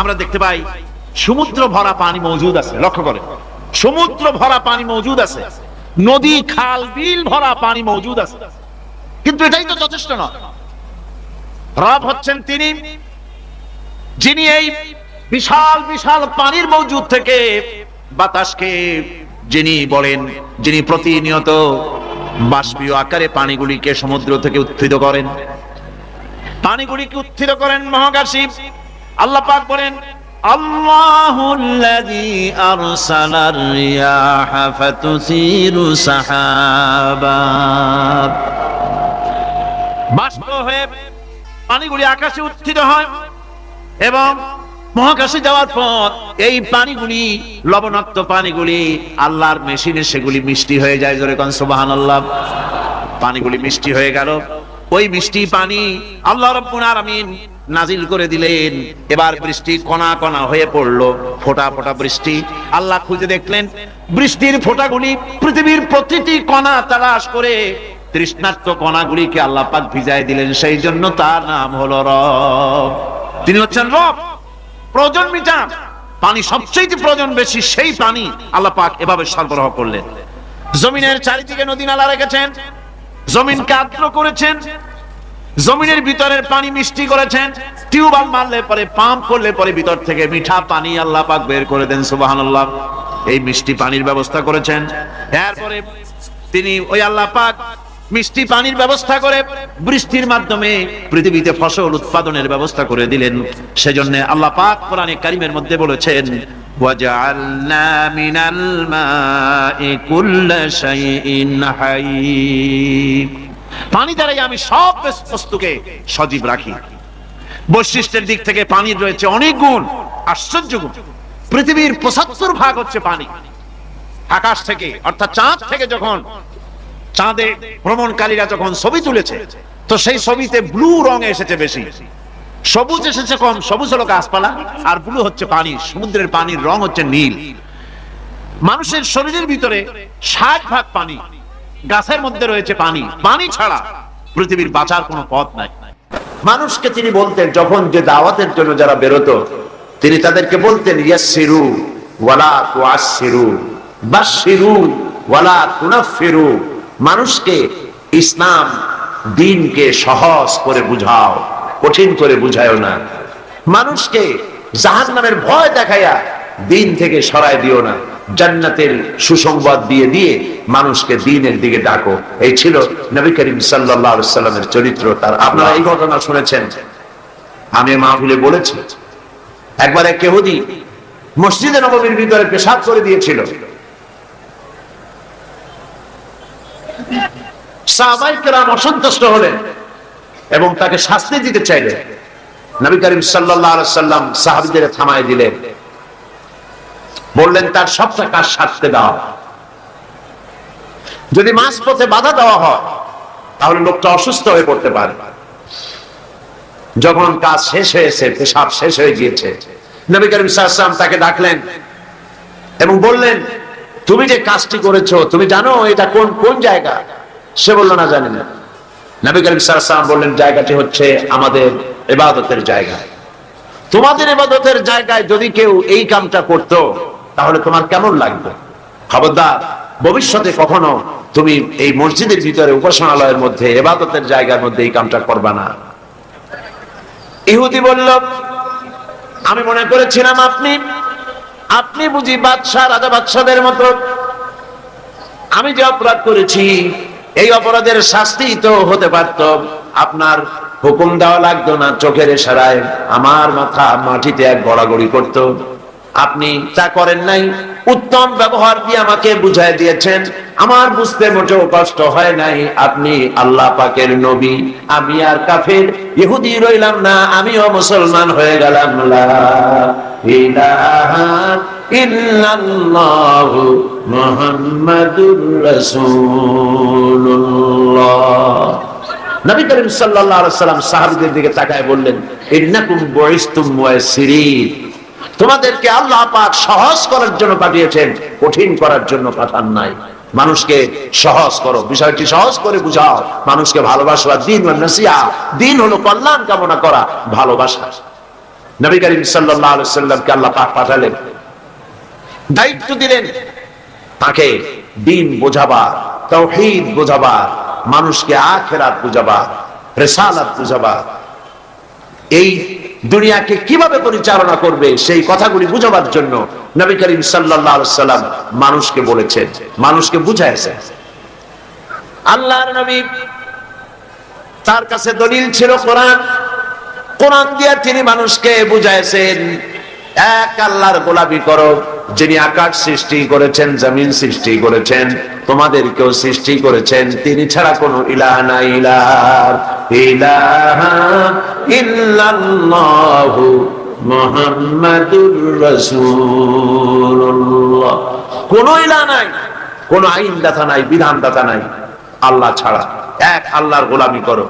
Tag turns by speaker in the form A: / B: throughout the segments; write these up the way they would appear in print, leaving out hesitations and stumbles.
A: আমরা দেখতে পাই সমুদ্র ভরা পানি মজুদ আছে, লক্ষ্য করে, সমুদ্র ভরা পানি মজুদ আছে, নদী খাল বিল ভরা পানি মজুদ আছে, কিন্তু এটাই তো যথেষ্ট নয়। রব হচ্ছেন তিনি যিনি এই বিশাল বিশাল পানির মজুদ থেকে বাতাসকে যিনি বলেন, যিনি প্রতিনিয়ত বাষ্পীয় আকারে পানিগুলিকে সমুদ্র থেকে উত্থিত করেন, পানিগুলিকে উত্থিত করেন মহাকাশে। আল্লাহ পাক বলেন, আল্লাহুল্লাযী আরসালার রিয়াহা ফাতুসিরু সাহাবা, বাষ্প হয়ে পানিগুলি আকাশে উত্থিত হয় এবং মহাকাশে যাওয়ার পর এই পানিগুলি, লবণাক্ত পানিগুলি আল্লাহর মেশিনে সেগুলি মিষ্টি হয়ে যায়। জোরে কোন সুবহানাল্লাহ। পানিগুলি মিষ্টি হয়ে গেল, ওই মিষ্টি পানি আল্লাহ রাব্বুল আলামিন নাজিল করে দিলেন। এবার বৃষ্টি কণা কণা হয়ে পড়লো, ফোঁটা ফোঁটা বৃষ্টি। আল্লাহ খুঁজে দেখলেন বৃষ্টির ফোঁটাগুলি পৃথিবীর প্রতিটি কণা তালাশ করে তৃষ্ণার্ত কণাগুলিকে আল্লাহ পাক ভিজায় দিলেন। সেই জন্য তার নাম হলো রব। তিনি হচ্ছেন রব, প্রয়োজন মিটান। পানি সবচেয়ে প্রয়োজন বেশি, সেই পানি আল্লাহ পাক এভাবে সরবরাহ করলেন। জমিনের চারিদিকে নদী নালা রেখেছেন, জমিনকে আর্দ্র করেছেন, জমিনের ভিতরের পানি মিষ্টি করেছেন। টিউবওয়েল মারলে পরে, পাম্প করলে পরে ভিতর থেকে মিঠা পানি আল্লাহ পাক বের করে দেন। সুবহানাল্লাহ। এই মিষ্টি পানির ব্যবস্থা করেছেন। এরপরে তিনি ওই আল্লাহ পাক মিষ্টি পানির ব্যবস্থা করে বৃষ্টির মাধ্যমে পৃথিবীতে ফসল উৎপাদনের ব্যবস্থা করে দিলেন। সেজন্য আল্লাহ পাক কোরআনে কারীমের মধ্যে বলেছেন, ওয়াজআলনা মিনাল মাই কুল্লা শাইইন হায়্য, পানি দ্বারাই আমি সব বস্তুকে সজীব রাখি। বৈশিষ্ট্যের দিক থেকে পানির রয়েছে অনেক গুণ, আশ্চর্য গুণ। পৃথিবীর ৭৫% হচ্ছে পানি। আকাশ থেকে অর্থাৎ চাঁদ থেকে যখন চাঁদে ভ্রমণকারীরা যখন ছবি তুলেছে, তো সেই ছবিতে ব্লু রং এসেছে বেশি, সবুজ এসেছে কম। সবুজ হলো গাছপালা, আর ব্লু হচ্ছে পানি। সমুদ্রের পানির রং হচ্ছে নীল। মানুষের শরীরের ভিতরে ৬০% পানি, গাছের মধ্যে রয়েছে পানি। পানি ছাড়া পৃথিবীর বাঁচার কোনো পথ নাই। মানুষকে তিনি বলতেন, যখন যে দাওয়াতের জন্য যারা বেরোতো, তিনি তাদেরকে বলতেন, ইয়াসসিরু ওয়ালা তুআসসিরু, বাশশিরু ওয়ালা তুনাফফিরু। মানুষকে ইসলাম দ্বীনকে সহজ করে বুঝাও, কঠিন করে বুঝায়ও না। মানুষকে জাহান্নামের ভয় দেখাইয়া দ্বীন থেকে সরায় দিও না। জান্নাতের সুসংবাদ দিয়ে দিয়ে মানুষকে দ্বীনের দিকে ডাকো। এই ছিল নবী করিম সাল্লাল্লাহু আলাইহি সাল্লামের চরিত্র। তার আপনারা এই ঘটনা শুনেছেন, আমি মাহফিলে বলেছি। একবার এক ইহুদি মসজিদে নববীর ভিতরে পেশাব করে দিয়েছিল। সাহাবায়ে কেরাম অসন্তুষ্ট হলেন এবং তাকে শাস্তি দিতে চাইলেন। নবী করিম সাল্লাল্লাহু আলাইহি সাল্লাম সাহাবীদের থামায় দিলেন, বললেন তার সবটা কাজ সারতে দাও। যদি মাঝপথে বাধা দেওয়া হয় তাহলে লোকটা অসুস্থ হয়ে পড়তে পারে। যখন কাজ শেষ হয়েছে, পেশাব শেষ হয়ে গিয়েছে, নবী করিম সাল্লাল্লাহু আলাইহি ওয়াসাল্লাম তাকে ডাকলেন এবং বললেন, তুমি যে কাজটি করেছো তুমি জানো এটা কোন কোন জায়গা? সে বলল না, জানি না। নবী করিম সাল্লাল্লাহু আলাইহি ওয়াসাল্লাম বললেন, জায়গাটি হচ্ছে আমাদের ইবাদতের জায়গা। তোমাদের ইবাদতের জায়গায় যদি কেউ এই কামটা করত তাহলে তোমার কেমন লাগবে? খবরদার, ভবিষ্যতে কখনো তুমি এই মসজিদের ভিতরে, উপাসনালয়ের মধ্যে, ইবাদতের জায়গার মধ্যে এই কামটা করবা না। ইহুদি বলল, আমি মনে করেছিলাম আপনি বুঝি বাদশা, রাজা বাদশাদের মতো। আমি যে অপরাধ করেছি এই অপরাধের শাস্তি তো হতে পারত, আপনার হুকুম দেওয়া লাগতো না। চোখের ইশারায় আমার মাথা মাটিতে এক গড়াগড়ি করত। আপনি তা করেন নাই। উত্তম ব্যবহার দিয়ে আমাকে বুঝাই দিয়েছেন, আমার বুঝতে মোটেও কষ্ট হয় নাই। আপনি আল্লাহ পাকের নবী, আমি আর কাফের ইহুদি রইলাম না, আমিও মুসলমান হয়ে গেলাম। লা ইলাহা ইল্লাল্লাহু মুহাম্মাদুর রাসূলুল্লাহ। নবী করিম সাল্লাল্লাহু আলাইহি ওয়াসাল্লাম সাহাবীদের দিকে তাকায় বললেন, ইন্নাকুম বুইসতুম মুয়াসসিরিন, তোমাদেরকে আল্লাহ পাক সহজ করার জন্য পাঠিয়েছেন, কঠিন করার জন্য পাঠান নাই। মানুষকে সহজ করো, বিষয়টি সহজ করে বুঝাও, মানুষকে ভালোবাসা। দ্বীন ওয়ান নাসিহা, দ্বীন হলো কল্যাণ কামনা করা, ভালোবাসা। নবী করিম সাল্লাল্লাহু আলাইহি সাল্লামকে আল্লাহ পাক পাঠালেন, দায়িত্ব দিলেন তাকে দ্বীন বোঝাবার, তাওহীদ বোঝাবার, মানুষকে আখিরাত বোঝাবার, রিসালাত বোঝাবার, এই দুনিয়াকে কিভাবে পরিচালনা করবে সেই কথাগুলি বোঝাবার জন্য নবী করিম সাল্লাল্লাহু আলাইহি সাল্লাম মানুষকে বলেছেন, মানুষকে বুঝাইছেন। আল্লাহর নবী, তার কাছে দলিল ছিল কোরআন। কোরআন দিয়ে তিনি মানুষকে বুঝাইছেন এক আল্লাহর গোলামি করো, যিনি আকাশ সৃষ্টি করেছেন, জমিন সৃষ্টি করেছেন, তোমাদেরকেও সৃষ্টি করেছেন, তিনি ছাড়া কোনো ইলাহ নাই, ইলাহা ইল্লাল্লাহু মুহাম্মাদুর রাসূলুল্লাহ। কোনো ইলাহ নাই, কোনো আইনদাতা নাই, বিধানদাতা নাই আল্লাহ ছাড়া। এক আল্লাহর গোলামি করো।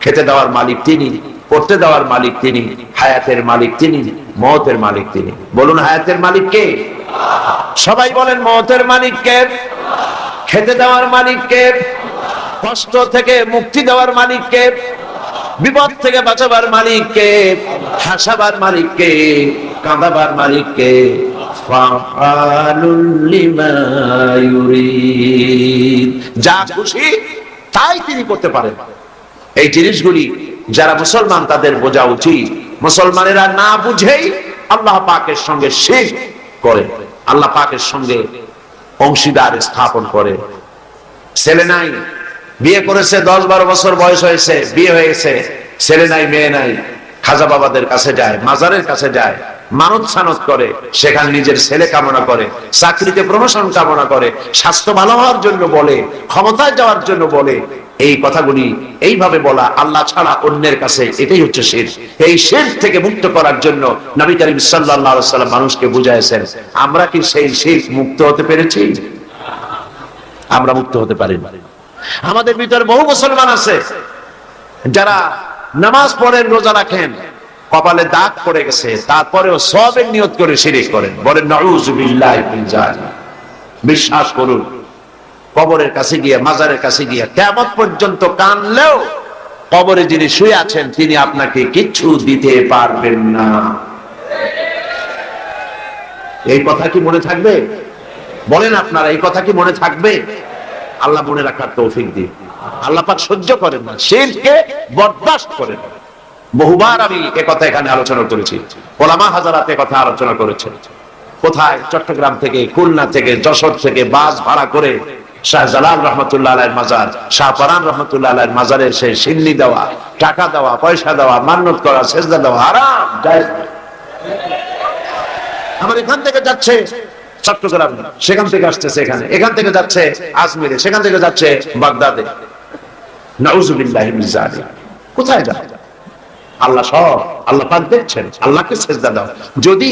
A: খেতে দেওয়ার মালিক তিনি, পড়তে দেওয়ার মালিক তিনি, হায়াতের মালিক তিনি, মওতের মালিক তিনি। বলুন, হায়াতের মালিক কে? সবাই বলেন, মওতের মালিক কে? খেতে দেওয়ার মালিক কে? কষ্ট থেকে মুক্তি দেওয়ার মালিক কে? বিপদ থেকে বাঁচাবার মালিক কে? হাসাবার মালিক কে? কাঁদাবার মালিক কে? ফাআলুল লিমা ইউরিদ, যা খুশি তাই তিনি করতে পারেন। এই জিনিসগুলি যারা মুসলমান তাদের বোঝা উচিত। মুসলমানেরা না বুঝেই আল্লাহ পাকের সঙ্গে শিরক করে, আল্লাহ পাকের সঙ্গে অংশীদার স্থাপন করে। ছেলে নাই, বিয়ে করেছে, 10-12 বছর বয়স হয়েছে, বিয়ে হয়ে গেছে, ছেলে নাই, মেয়ে নাই, খাজা বাবাদের কাছে যায়, মাজারের কাছে যায়, মানত সানত করে, সেখানে নিজের ছেলে কামনা করে, চাকরিতে প্রমোশন কামনা করে, স্বাস্থ্য ভালো হওয়ার জন্য বলে, ক্ষমতায় যাওয়ার জন্য বলে। এই কথাগুলি এইভাবে বলা আল্লাহ ছাড়া অন্যের কাছে, এটাই হচ্ছে শিরক। এই শিরক থেকে মুক্ত করার জন্য নবী করিম সাল্লাল্লাহু আলাইহি সাল্লাম মানুষকে বুঝাইছেন। আমরা কি সেই শিরক মুক্ত হতে পেরেছি? আমরা মুক্ত হতে পারিনি। আমাদের ভিতরে বহু মুসলমান আছে যারা নামাজ পড়েন, রোজা রাখেন, কপালে দাগ পড়ে গেছে, তারপরেও সওয়াবের নিয়ত করে শিরক করেন। বলেন নাউযুবিল্লাহি মিন যালিক। বিশ্বাস করুন, কবরের কাছে গিয়ে, মাজারের কাছে গিয়ে কিয়ামত পর্যন্ত কানলেও কবরে যিনি শুয়ে আছেন তিনি আপনাকে কিচ্ছু দিতে পারবেন না। এই কথা কি মনে থাকবে? বলেন আপনারা, এই কথা কি মনে থাকবে? আল্লাহ মনে রাখার তৌফিক দিন। আল্লাহ পাক সহ্য করেন না, শিরককে বরদাস্ত করেন। বহুবার আমি একথা এখানে আলোচনা করেছি, ওলামা হাজারাত একথা আলোচনা করেছেন। কোথায়? চট্টগ্রাম থেকে, খুলনা থেকে, যশোর থেকে বাস ভাড়া করে শাহজালাল রহমতুল্লাহ আলাইহির মাজার, শাহপরান রহমতুল্লাহ আলাইহির মাজারে সে সিন্নি দেওয়া, টাকা দেওয়া, পয়সা দেওয়া, মান্নত করা, সেজদা দেওয়া হারাম, জায়েজ নয়। আমার এখান থেকে যাচ্ছে চট্টগ্রাম, সেখান থেকে আসতেছে এখানে, এখান থেকে যাচ্ছে আজমিরে, সেখান থেকে যাচ্ছে বাগদাদে। নাউযুবিল্লাহি মিন যালিক। কোথায় যায়? আল্লাহ সব, আল্লাহ পাক দেখছেন। আল্লাহকে সেজদা দাও। যদি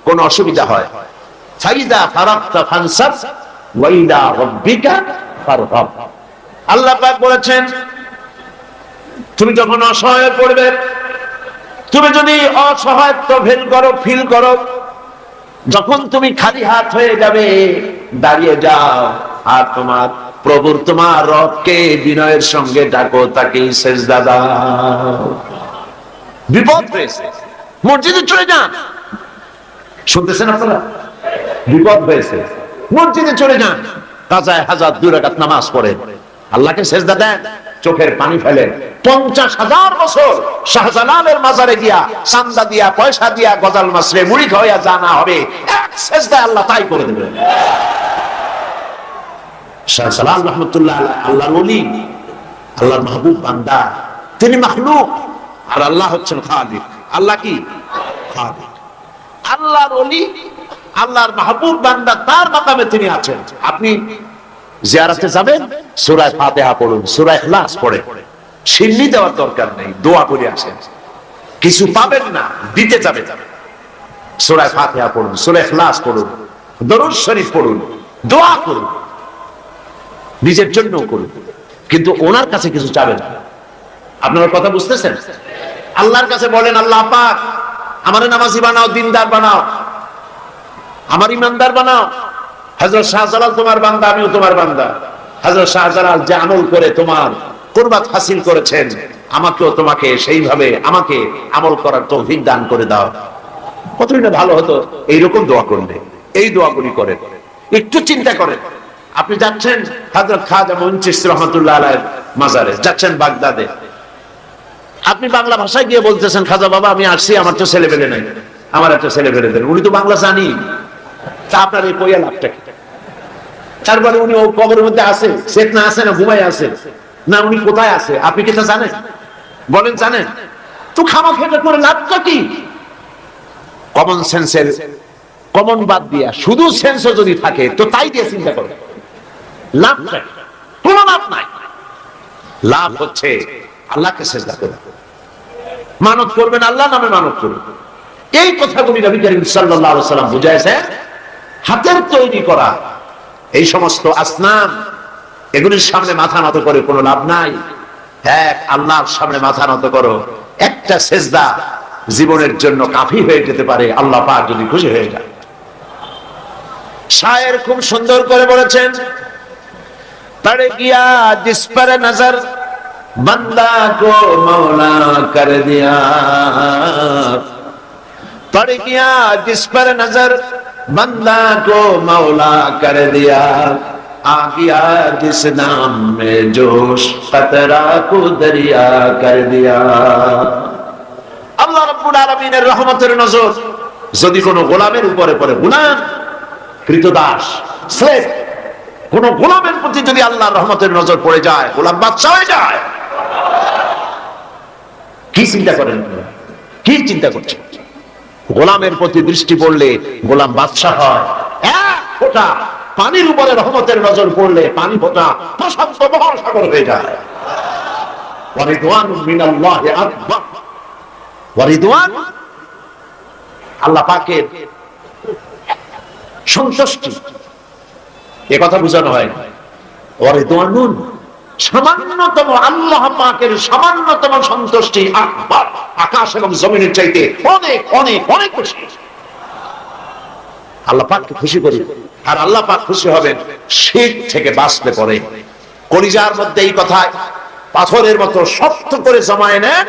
A: কোন অসুবিধা হয়, ফাইদা ফারাগতা ফানসাব ওয়া ইলা রাব্বিকা ফারগাব। আল্লাহ পাক বলেছেন, তুমি যখন অসহায় পড়বে, তুমি যদি অসহায়ত্ব ফিল করো, যখন তুমি খালি হাত হয়ে যাবে, দাঁড়িয়ে যাও আর তোমার প্রভুর, তোমার রবকে বিনয়ের সঙ্গে ডাকো, তাকেই সেজদা দাও। বিপদ হয়েছে, মসজিদে চলে যান। শুনতেছেন আপনারা? বিপদ হয়েছে, মসজিদে চলে যান, কাজায়ে হাজাত 2 রাকাত নামাজ পড়েন, আল্লাহকে সেজদা দেন, চোখের পানি ফেলেন। 50,000 বছর শাহজালালের মাজারে গিয়া, চান্দা দিয়া, পয়সা দিয়া, গজাল মাসরে মুড়ি খাওয়া জানা হবে, এক সেজদায় আল্লাহ তাই করে দেবেন। শাহজালাল রহমতুল্লাহ আল্লাহর ওলি, আল্লাহর মাহবুব বান্দা, তিনি মাখলুক আর আল্লাহ হচ্ছেন খালিক। আল্লাহ কি? খালিক। আল্লাহর ওলি, আল্লাহর মাহবুব বান্দা, তার মাকামে তিনি আছেন। আপনি জিয়ারতে যাবেন, সূরা ফাতিহা পড়ুন, সূরা ইখলাস পড়েন। সিন্নি দেওয়ার দরকার নেই, দোয়া করে আসেন। কিছু পাবেন না, দিতে যাবেন, সূরা ফাতিহা পড়ুন, সূরা ইখলাস পড়ুন, দরুদ শরীফ পড়ুন, দোয়া করুন, নিজের জন্য করুন, কিন্তু ওনার কাছে কিছু চাবেন না। আপনারা কথা বুঝতেছেন? আল্লাহর কাছে বলেন, আল্লাহ পাক আমারে নামাজি বানাও, দিনদার বানাও, আমার ইমানদার বানাও। হযরত শাহজালাল তোমার বান্দা, আমিও তোমার বান্দা। হযরত শাহজালাল যে আমল করে তোমার কুরবাত হাসিল করেছেন, আমাকেও তোমাকে সেইভাবে আমাকে আমল করার তৌফিক দান করে দাও। কতই না ভালো হতো এইরকম দোয়া করলে। এই দোয়াগুলি করেন, একটু চিন্তা করেন। আপনি যাচ্ছেন হযরত খাজা মুঈন চিশতি রাহমাতুল্লাহ আলাইহির মাজারে, যাচ্ছেন বাগদাদে, আপনি বাংলা ভাষায় গিয়ে বলতেছেন, খাজা বাবা আমি আসছি, আমার তো ছেলে পেলে নাই, আমার একটা ছেলে পেলে দেন। উনি তো বাংলা জানি, তা আপনার এই কইয়া লাভটা কি? তারপরে উনি ও কবরের মধ্যে আছে, সেট না আছে, না ঘুমাই আছে, না উনি কোথায় আছে আপনি কি তা জানেন? বলেন জানেন? তো খামাখেটা করে লাভটা কি? কমন সেন্সের, কমন বাদ দিয়া শুধু সেন্সও যদি থাকে তো তাই দিয়ে চিন্তা করে লাভ নাই, কোনো লাভ নাই। লাভ হচ্ছে আল্লাহকে সিজদা করে মানত করবেন, আল্লাহ নামে মানত করবেন। এই কথাগুলি নবী করিম সাল্লাল্লাহু আলাইহি ওয়াসাল্লাম বুঝাইছে। হাতের তৈরি করা এই সমস্ত আসনাম, এগুলির সামনে মাথা নত করে কোনো লাভ নাই। এক আল্লাহর সামনে মাথা নত করো, একটা সিজদা জীবনের জন্য কাফি হয়ে যেতে পারে, আল্লাহ পাক যদি খুশি হয়ে যায়। শায়ের খুব সুন্দর করে বলেছেন, পড় গিয়া জিস পর নজর बंदा को मौला कर दिया, पड़ गया जिस पर नजर बंदा को मौला कर दिया, आ गया जिस नाम में जोश कतरा को दरिया कर दिया। আল্লাহ রাব্বুল আলামিনের রহমতের নজর যদি কোনো গোলামের উপরে পড়ে, গোলাম কৃতদাস স্লেভ, কোন গোলামের প্রতি যদি আল্লাহর রহমতের নজর পড়ে যায়, গোলাম বাদশা হয়ে যায়। কি চিন্তা করেন, কি চিন্তা করছেন? গোলামের প্রতি দৃষ্টি পড়লে গোলাম বাদশা হয়। এক ফোঁটা পানির উপরে রহমতের নজর পড়লে পানি ফোঁটা প্রশান্ত মহাসাগর হয়ে যায়। ওয়ারিদওয়ানুম মিনাল্লাহি আকবার, ওয়ারিদওয়ান আল্লাহ পাকের সন্তুষ্টি, এ কথা বোঝানো হয়। ওয়ারিদওয়ানুন সামান্যতম আল্লাহ পাকের সামান্যতম সন্তুষ্টি আকবার, আকাশ এবং জমিনের চাইতে অনেক অনেক অনেক বেশি। আল্লাহ পাককে খুশি করি, আর আল্লাহ পাক খুশি হবেন শিরক থেকে বাঁচতে পড়ে। কলিজার মধ্যে এই কথা পাথরের মতো শক্ত করে জমায়ে নেন।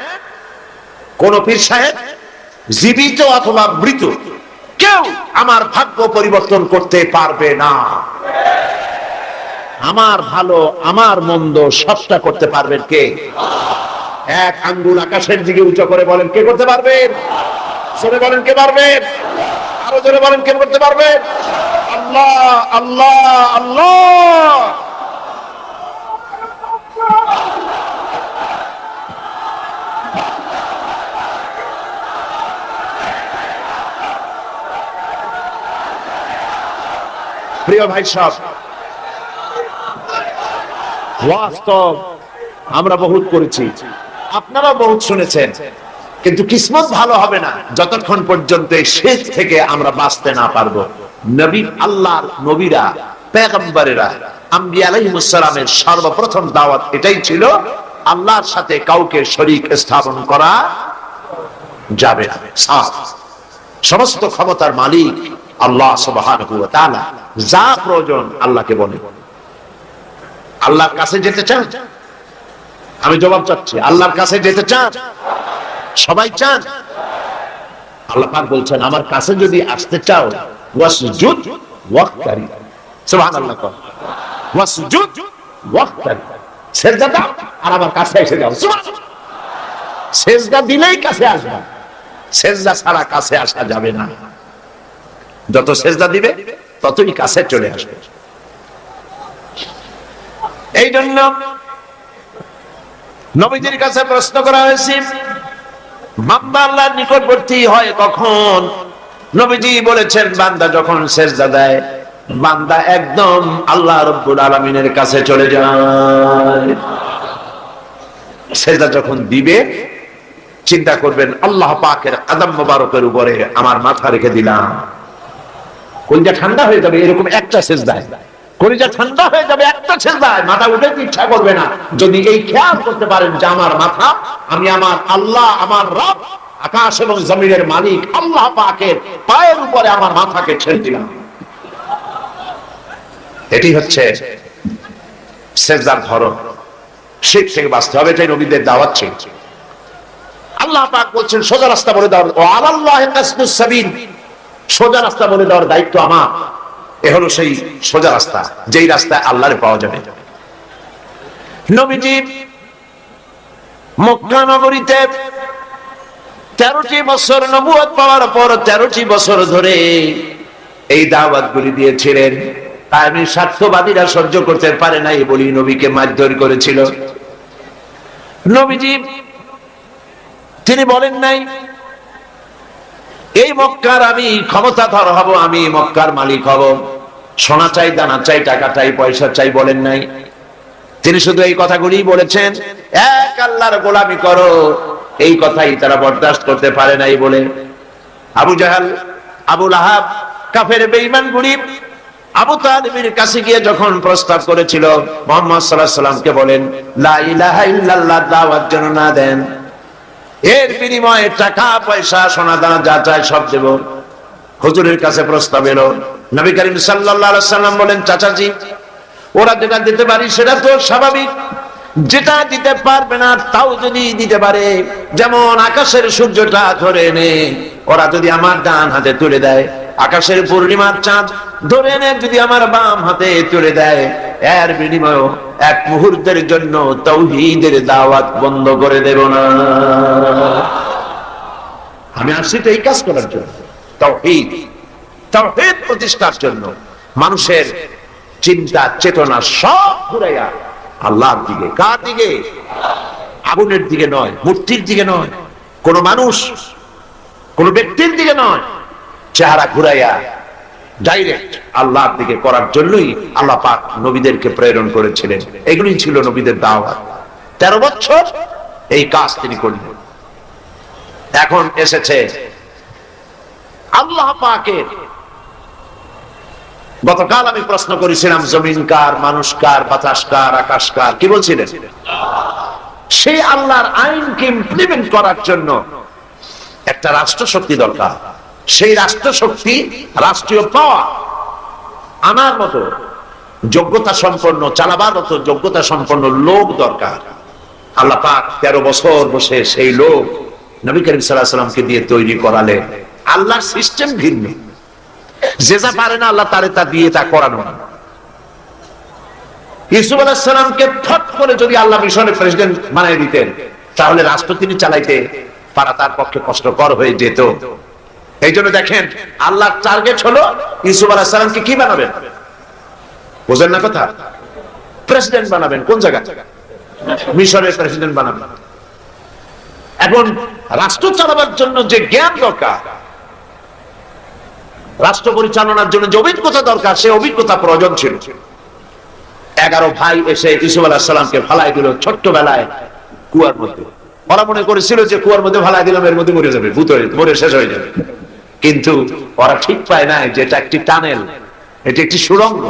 A: কোন পীর সাহেব জীবিত অথবা মৃত কেউ আমার ভাগ্য পরিবর্তন করতে পারবে না। আমার ভালো আমার মন্দ সবটা করতে পারবেন কে? এক আঙ্গুল আকাশের দিকে উঁচু করে বলেন, কে করতে পারবেন? জোরে বলেন, কে পারবেন? আরো জোরে বলেন, কে করতে পারবেন? আল্লাহ আল্লাহ আল্লাহ। প্রিয় ভাই সব, বাস্তব আমরা বহুত করেছি, আপনারা বহুত শুনেছেন, কিন্তু কিসমত ভালো হবে না যতক্ষণ পর্যন্ত এই শেষ থেকে আমরা বাঁচতে না পারবো। নবী, আল্লাহর নবীরা, পয়গম্বরেরা, আম্বিয়া আলাইহিস সালামের সর্বপ্রথম দাওয়াত এটাই ছিল, আল্লাহর সাথে কাউকে শরীক স্থাপন করা যাবে না। সমস্ত ক্ষমতার মালিক আল্লাহ সুবহানাহু ওয়া তাআলা, যা প্রয়োজন আল্লাহকে বলে। আল্লাহর কাছে যেতে চান? আমি জবাব চাচ্ছি, আল্লাহর কাছে যেতে চান? সবাই চান? আল্লাহ পাক বলছেন, আমার কাছে যদি আসতে চাও ওয়াসজুদ ওয়াক্তারি, সুবহানাল্লাহ, ওয়াসজুদ ওয়াক্তারি, সিজদা দাও আর আমার কাছে এসে যাও। সুবহানাল্লাহ, সিজদা দিলেই কাছে আসবে, সিজদা ছাড়া কাছে আসা যাবে না। যত সিজদা দিবে ততই কাছে চলে আসবে। এই জন্য নবীজির কাছে প্রশ্ন করা হয়েছে, বান্দা আল্লাহর নিকটবর্তী হয় কখন? নবীজি বলেছেন, বান্দা যখন সিজদা দেয়, বান্দা একদম আল্লাহ রাব্বুল আলামিনের কাছে চলে যায়। সিজদা যখন দিবে চিন্তা করবেন, আল্লাহ পাকের কদম মোবারকের উপরে আমার মাথা রেখে দিলাম। কলিজা ঠান্ডা হয়ে যাবে এরকম একটা সিজদায়, কলিজা ঠান্ডা হয়ে যাবে একটা সিজদায়, মাথা উঠে ইচ্ছা করবে না। যদি এই খেয়াল করতে পারেন যে আমার মাথা, আমি আমার আল্লাহ, আমার রব, আকাশ এবং জমিনের মালিক আল্লাহ পাকের পায়ের উপরে আমার মাথাকে ছেড়ে দিলাম। এটি হচ্ছে সিজদার ধরন।
B: শিরক থেকে বাঁচতে হবে, এটাই নবীদের দাওয়াত ছিল। আল্লাহ পাক বলছেন সোজা রাস্তা বলে দেওয়ার, ও আলাল্লাহি কাসদুস সাবিল, সোজা রাস্তা বলে দেওয়ার দায়িত্ব আমার। এ হলো সেই সোজা রাস্তা, যেই রাস্তায় আল্লাহরে পাওয়া যাবে। নবীজি মক্কা নগরীতে 13টি বছর নবুয়ত পাওয়ার পর 13টি বছর ধরে এই দাওয়াতগুলি দিয়েছিলেন। তাই আমি স্বার্থবাদীরা সহ্য করতে পারে নাই বলি নবীকে মারধর করেছিল। নবীজি তিনি বলেন নাই এই মক্কার আমি ক্ষমতাধর হব, আমি মক্কার মালিক হব, সোনা চাই, দানা চাই, টাকা চাই, পয়সা চাই, বলেন নাই। তিনি শুধু এই কথাগুলি বলেছেন, এক আল্লাহর গোলামি করো। এই কথাই তারা বরদাস্ত করতে পারে নাই বলে আবু জাহাল, আবু লাহাব, কাফের বেঈমান গুলি আবু তালিবের কাছে গিয়ে যখন প্রস্তাব করেছিল মুহাম্মদ সাল্লাল্লাহু আলাইহি সাল্লামকে বলেন লা ইলাহা ইল্লাল্লাহ দাওয়াত যেন না দেন, এর বিনিময়ে টাকা পয়সা সোনা দানা যা চায় সব দেব। হুজুরের কাছে প্রস্তাব এলো, নবী করিম সাল্লাল্লাহু আলাইহি সাল্লাম বলেন চাচাজি ওরা যেটা দিতে পারি সেটা তো স্বাভাবিক, যেটা দিতে পারবে না তাও যদি দিতে পারে, যেমন আকাশের সূর্যটা ধরে এনে ওরা যদি আমার ডান হাতে তুলে দেয়, আকাশের পূর্ণিমার চাঁদ ধরে এনে যদি আমার বাম হাতে তুলে দেয়, এর বিনিময়ে এক মুহূর্তের জন্য তাওহীদের দাওয়াত বন্ধ করে দেব না। আমি আসছি তো এই কাজ করার জন্য, তাওহীদ প্রতিষ্ঠার জন্য। মানুষের চিন্তা চেতনা সব ঘুরাইয়া আল্লাহর দিকে। কার দিকে? আগুনের দিকে নয়, মূর্তির দিকে নয়, কোন মানুষ কোন ব্যক্তির দিকে নয়, চেহারা ঘুরাইয়া ডাইরেক্ট আল্লাহর দিকে করার জন্যই আল্লাহ পাক নবীদেরকে প্রেরণ করেছিলেন। এগুলোই ছিল নবীদের দাওয়াত। 13 বছর এই কাজ তিনি করলেন। এখন এসেছে আল্লাহ পাকের। গতকাল আমি প্রশ্ন করেছিলাম জমিন কার, মানুষ কার, বাতাস কার, আকাশ কার? কি বলছিলেন? সেই আল্লাহর আইনকে ইমপ্লিমেন্ট করার জন্য একটা রাষ্ট্র শক্তি দরকার। সেই রাষ্ট্র শক্তি, রাষ্ট্রীয় পাওয়ার আনার মতো যোগ্যতা সম্পন্ন, চালাবার মতো যোগ্যতা সম্পন্ন লোক দরকার। আল্লাহ পাক 13 বছর বসে সেই লোক নবী করিম সাল্লাল্লাহু আলাইহি সাল্লামকে দিয়ে তৈরি করালেন। আল্লাহর সিস্টেম ভিন্ন, যে যা পারে না আল্লাহ তারে তা দিয়ে তা করানো। ইউসুফ আলাইহিস সালামকে ফট করে যদি আল্লাহ মিশরের প্রেসিডেন্ট বানিয়ে দিতেন, তাহলে রাষ্ট্র তিনি চালাইতে পারা তার পক্ষে কষ্টকর হয়ে যেত। এই জন্য দেখেন আল্লাহর টার্গেট হলো ইউসুফ আলাইহিস সালামকে কি বানাবেন? বুঝেন না কথা? প্রেসিডেন্ট বানাবেন। কোন জায়গা? মিশরের প্রেসিডেন্ট বানাবেন। এখন রাষ্ট্র চালাবার জন্য যে জ্ঞান দরকার, রাষ্ট্র পরিচালনার জন্য যে অভিজ্ঞতা দরকার, সে অভিজ্ঞতা প্রয়োজন ছিল। 11 ভাই এসে ইউসুফ আলাইহিস সালামকে ফালাই দিল ছোট্টবেলায় কুয়ার মধ্যে। ওরা মনে করেছিল যে কুয়ার মধ্যে ফালাই দিলাম এর মধ্যে মরে যাবে, ভূত হয়ে মরে শেষ হয়ে যাবে। কিন্তু ওরা ঠিক পায় নাই যে এটা একটি টানেল, এটি একটি সুড়ঙ্গ।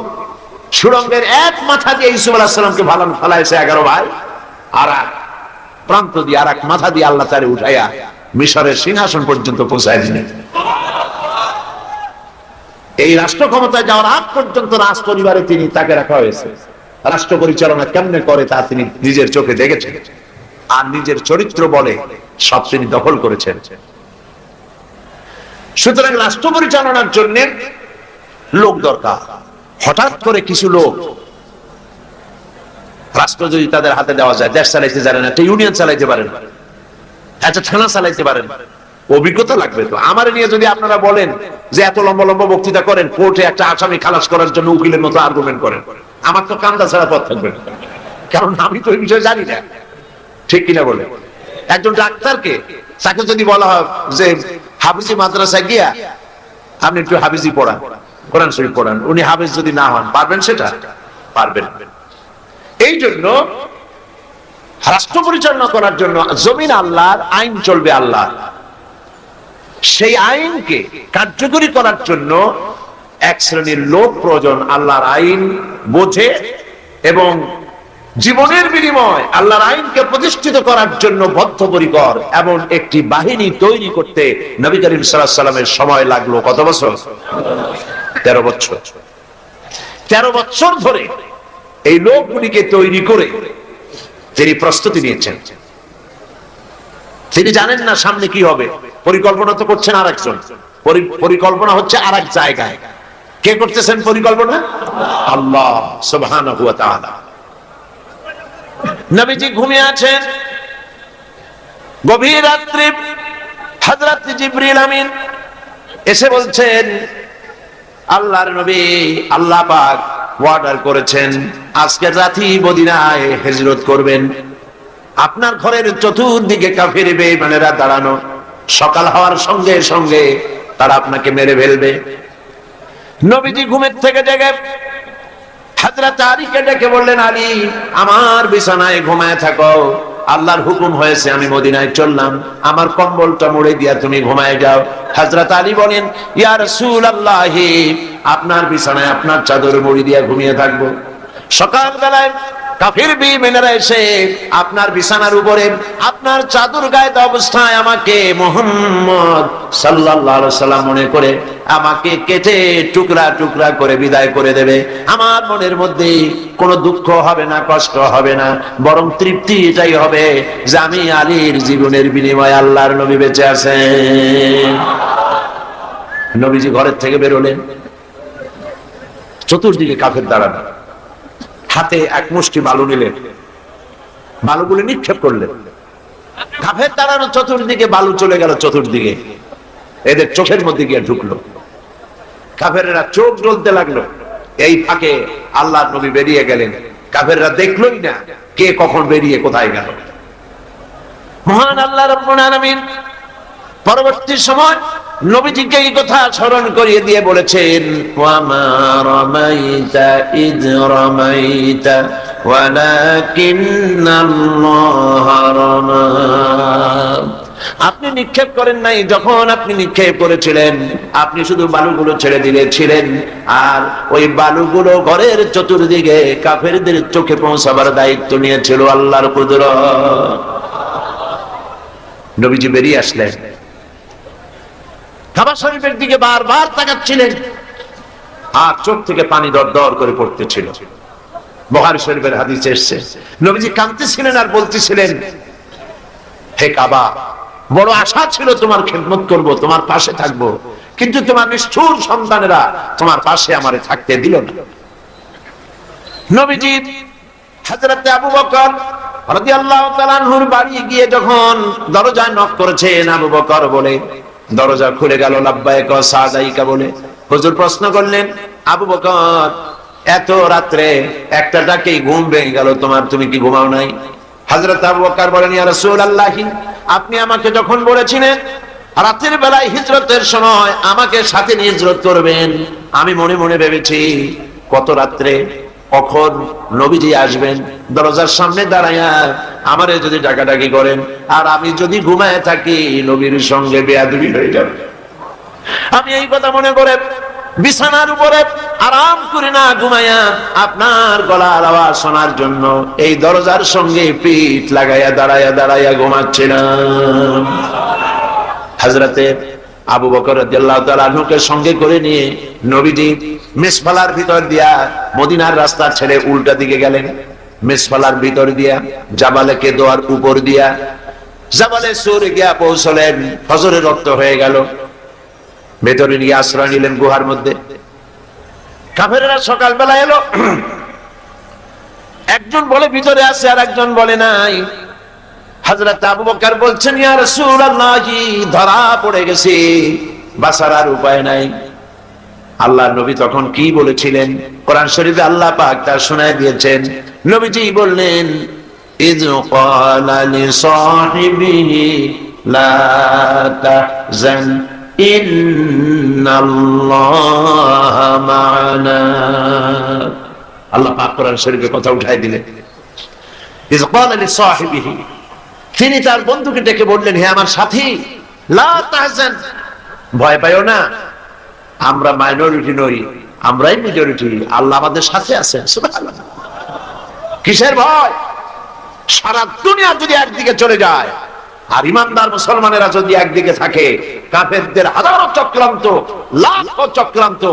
B: সুড়ঙ্গের এক মাথা দিয়ে ইউসুফ আলাইহিস সালামকে ফালাইছে 11 ভাই, আর এক প্রান্ত দিয়ে আর এক মাথা দিয়ে আল্লাহ তারে উঠাইয়া মিশরের সিংহাসন পর্যন্ত পৌঁছায় দিলেন। এই রাষ্ট্র ক্ষমতায় যাওয়ার আগ পর্যন্ত রাজ পরিবারে তিনি তাকে রাখা হয়েছে। রাষ্ট্র পরিচালনা কেমনে করে তা তিনি নিজের চোখে দেখেছেন, আর নিজের চরিত্র বলে সব তিনি দখল করেছেন। সুতরাং রাষ্ট্র পরিচালনার জন্য লোক দরকার। হঠাৎ করে কিছু লোক রাষ্ট্র যদি তাদের হাতে দেওয়া যায়, দেশ চালাইতে জানে না, একটা ইউনিয়ন চালাইতে পারেন, একটা থানা চালাইতে পারেন, অভিজ্ঞতা লাগবে তো। আমার নিয়ে যদি আপনারা বলেন যে এত লম্বা লম্বা বক্তৃতা করেন, কোর্টে একটা আসামি খালাস করার জন্য উকিলের মতো আর্গুমেন্ট করেন, আমার তো কান্দা ছাড়া পথ থাকবে না, কারণ আমি তো এই বিষয়ে জানি না। ঠিক কিনা বলে? একজন ডাক্তারকে তাকে যদি বলা হয় যে হাফিজি মাদ্রাসায় গিয়া আপনি একটু হাফিজি পড়ান, কোরআন শরীফ পড়ান, উনি হাফিজ যদি না হন, পারবেন? সেটা পারবেন। এই জন্য রাষ্ট্র পরিচালনা করার জন্য জমিন আল্লাহর, আইন চলবে আল্লাহ। সেই আইনকে কার্যকরী করার জন্য এক শ্রেণীর লোক প্রয়োজন, আল্লাহর আইন বোঝে এবং জীবনের বিনিময় আল্লাহর আইনকে প্রতিষ্ঠিত করার জন্য বদ্ধপরিকর। এমন একটি বাহিনী তৈরি করতে নবী করিম সাল্লাল্লাহু আলাইহি সাল্লামের সময় লাগলো কত বছর? 13 বছর। 13 বছর ধরে এই লোকগুলিকে তৈরি করে তিনি প্রস্তুতি নিয়েছেন, তিনি জানেন না সামনে কি হবে। পরিকল্পনা তো করছেন আরেকজন, পরিকল্পনা হচ্ছে আরেক জায়গায়। কে করতেছেন পরিকল্পনা? আল্লাহ সুবহানাহু ওয়া তাআলা। নবীজি ঘুমিয়ে আছেন, গভীর রাত্রে হযরত জিবরিল আমিন এসে বলছেন, আল্লাহর নবী, আল্লাহ পাক অর্ডার করেছেন আজকের রাতেই মদিনায় হিজরত করবেন। আপনার ঘরের চতুর্দিকে কাফের বেঈমানেরা দাঁড়ানো, সকাল হওয়ার সঙ্গে সঙ্গে তারা আপনাকে মেরে ফেলবে। নবীজি ঘুমের থেকে জেগে হযরত আলীকে ডেকে বললেন, আলী, আমার বিছানায় ঘুমায় থাকো, আল্লাহর হুকুম হয়েছে আমি মদিনায় চললাম, আমার কম্বলটা মুড়ে দিয়া তুমি ঘুমায় যাও। হযরত আলী বলেন, ইয়া রাসূলুল্লাহ, আপনার বিছানায় আপনার চাদর মুড়ি দিয়া ঘুমিয়ে থাকবো। সকাল বেলায় কাফির বেঈমানেরা এসে আপনার বিছানার উপরে আপনার চাদর গায়ে অবস্থায় আমাকে মুহাম্মদ সাল্লাল্লাহু আলাইহি সাল্লাম মনে করে আমাকে কেটে টুকরা টুকরা করে বিদায় করে দেবে। আমার মনের মধ্যে কোনো দুঃখ হবে না, কষ্ট হবে না, বরং তৃপ্তি এটাই হবে যে আমি আলীর জীবনের বিনিময়ে আল্লাহর নবী বেঁচে আছেন। নবীজি ঘরের থেকে বেরোলেন, চতুর্দিকে কাফের দাঁড়ানো, হাতে এক মুষ্টি বালু নিলেন, বালুগুলি নিক্ষেপ করলেন। কাফের দাঁড়ানো, চতুর্দিকে বালু চলে গেল, চতুর্দিকে এদের চোখের মধ্যে গিয়ে ঢুকলো। কাফেরেরা চোখ জ্বলতে লাগলো। এই ফাঁকে আল্লাহর নবী বেরিয়ে গেলেন, কাফেররা দেখলোই না কে কখন বেরিয়ে কোথায় গেল। মহান আল্লাহ রাব্বুল আলামিন পরবর্তী সময় নবীজিকে এই কথা স্মরণ করিয়ে দিয়ে বলেছেন, ওয়া মা রামাইতা ইয রামাইতা ওয়ালাকিন্নাল্লাহা রামা। আপনি নিক্ষেপ করেন নাই, যখন আপনি নিক্ষেপ করেছিলেন আপনি শুধু বালুগুলো ছেড়ে দিয়েছিলেন, আর ওই বালুগুলো ঘরের চতুর্দিকে কাফেরদের চোখে পৌঁছাবার দায়িত্ব নিয়েছিল আল্লাহর কুদরত। নবীজি বেরিয়ে আসলেন, কাবা শরীফের দিকে বারবার তাকাচ্ছিলেন, আর চোখ থেকে পানি দর দর করে পড়তেছিল। বুখারী শরীফের হাদিসে এসেছে, নবীজি কাঁদতেছিলেন আর বলতেছিলেন, হে কাবা, বড় আশা ছিল তোমার খেদমত করব, তোমার পাশে থাকব, কিন্তু তোমার নিষ্ঠুর সন্তানেরা তোমার পাশে আমারে থাকতে দিল না। নবীজি হযরত আবু বকর রাদিয়াল্লাহু তাআলা আনহুর বাড়ি গিয়ে যখন দরজায় নক করেছেন, আবু বকর বলে দরজা খুলে গেল, লাব্বাইক ওয়া সাদাইকা বলে। হুজুর প্রশ্ন করলেন, আবু বকর, এত রাত্রে একটা ডাকেই ঘুম ভেঙে গেল তোমার, তুমি কি ঘুমাও নাই? হযরত আবু বকর বলেন, ইয়া রাসূলুল্লাহ, আপনি আমাকে যখন বলেছিলেন রাতের বেলায় হিজরতের সময় আমাকে সাথে নিয়ে হিজরত করবেন, আমি মনে মনে ভেবেছি কত রাত্রে কখন নবীজি আসবেন, দরজার সামনে দাঁড়ায়া আমারে যদি ডাকাডাকি করেন আর আমি যদি ঘুমায় থাকি নবীর সঙ্গে বেয়াদবি হয়ে যাবে। আমি এই কথা মনে করে বিছানার উপরে আরাম করে না ঘুমায়া আপনার গলার আওয়াজ শোনার জন্য এই দরজার সঙ্গে পিঠ লাগাইয়া দাঁড়াইয়া দাঁড়াইয়া ঘুমাচ্ছিলাম। হযরতে আবু বকর রাদিয়াল্লাহু তাআলা আনহুকে সঙ্গে করে নিয়ে নবীজি মিসফালার ভিতর দিয়া মদিনার রাস্তা ছেড়ে উল্টা দিকে গেলেন। মিসফালার ভিতর দিয়া জাবালে কেদোয়ার উপর দিয়া জাবালে সুর গিয়া পৌঁছলেন। ফজরের রক্ত হয়ে গেল, ভেতরে নিয়ে আশ্রয় নিলেন গুহার মধ্যে। কাফেররা সকালবেলা এলো, একজন বলে ভিতরে আছে আর একজন বলে নাই। হযরত আবু বকর বলছেন, ইয়া রাসূলুল্লাহ, ধরা পড়ে গেছি, বাঁচার আর উপায় নাই। আল্লাহর নবী তখন কি বলেছিলেন কোরআন শরীফে আল্লাহ পাক তা শোনায় দিয়েছেন। নবীজি বললেন, ইয ক্বালা লিসাহিবিহি লা তাহজান ইন্নাল্লাহা মা'ানা। আল্লাহ পাক কোরআন শরীফে কথা উঠায় দিলেন, ইয ক্বালা লিসাহিবিহি, তিনি তার বন্ধুকে ডেকে বললেন, হে আমার সাথী, লা তাহজান, ভয় পাইও না, আমরা মাইনরিটি নই, আমরাই মেজরিটি, আল্লাহ আমাদের সাথে আছেন। সুবহানাল্লাহ। কিসের ভয়? সারা দুনিয়া যদি একদিকে চলে যায় আর ইমানদার মুসলমানেরা যদি একদিকে থাকে, কাফেরদের হাজারো চক্রান্ত, লাখো চক্রান্ত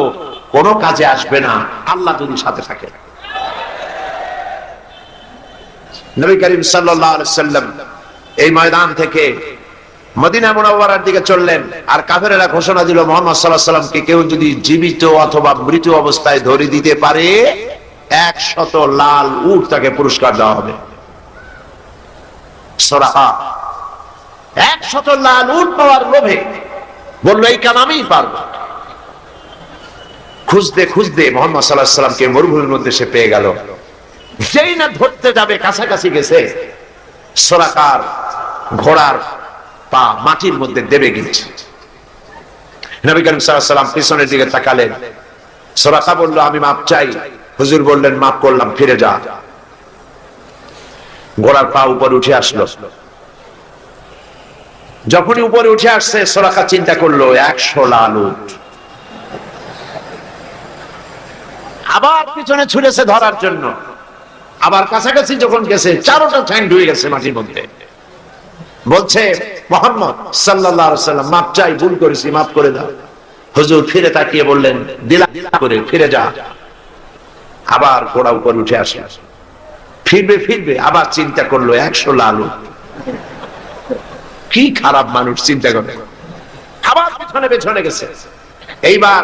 B: কোনো কাজে আসবে না আল্লাহ যদি সাথে থাকে। নবী করিম সাল্লাল্লাহু আলাইহি সাল্লাম এই ময়দান থেকে মদিনা মুনাওয়ারার দিকে চললেন, আর কাফেরেরা ঘোষণা দিল মুহাম্মদ সাল্লাল্লাহু আলাইহি সাল্লামকে কেউ যদি জীবিত অথবা মৃত অবস্থায় ধরে দিতে পারে 100 লাল উট তাকে পুরস্কার দেওয়া হবে। সুরাহা 100 লাল উট পাওয়ার লোভে বলল এই কাম আমিই পারব। খুঁজতে খুঁজতে মুহাম্মদ সাল্লাল্লাহু আলাইহি সাল্লামকে মরুভূমির মধ্যে সে পেয়ে গেল। যেই না ধরতে যাবে কাছাকাছি গেছে, সুরাকার ঘোড়ার পা মাটির মধ্যে দেবে গেছে। নবী করিম সাল্লাল্লাহু আলাইহি সাল্লাম পিছনের দিকে তাকালেন। সুরাকা বলল আমি মাপ চাই। হুজুর বললেন মাফ করলাম, ফিরে যা। ঘোড়ার পা উপরে উঠে আসলো। যখনই উপরে উঠে আসছে সুরাকা চিন্তা করলো 100 লাল উট। আবার পিছনে ছুটেছে ধরার জন্য। আবার কাছাকাছি যখন গেছে 4টা ঠ্যাং ঢুকে গেছে মাটির মধ্যে। বলছে মুহাম্মদ সাল্লাল্লাহু আলাইহি সাল্লাম মাপ চাই, ভুল করেছি, মাফ করে দাও। হুজুর ফিরে তাকিয়ে বললেন দিলাম করে ফিরে যা। আবার ঘোড়া উপর উঠে আসে, ফিরবে আবার চিন্তা করলো 100 লাল উট। কি খারাপ মানুষ চিন্তা করে। আবার পেছনে গেছে। এইবার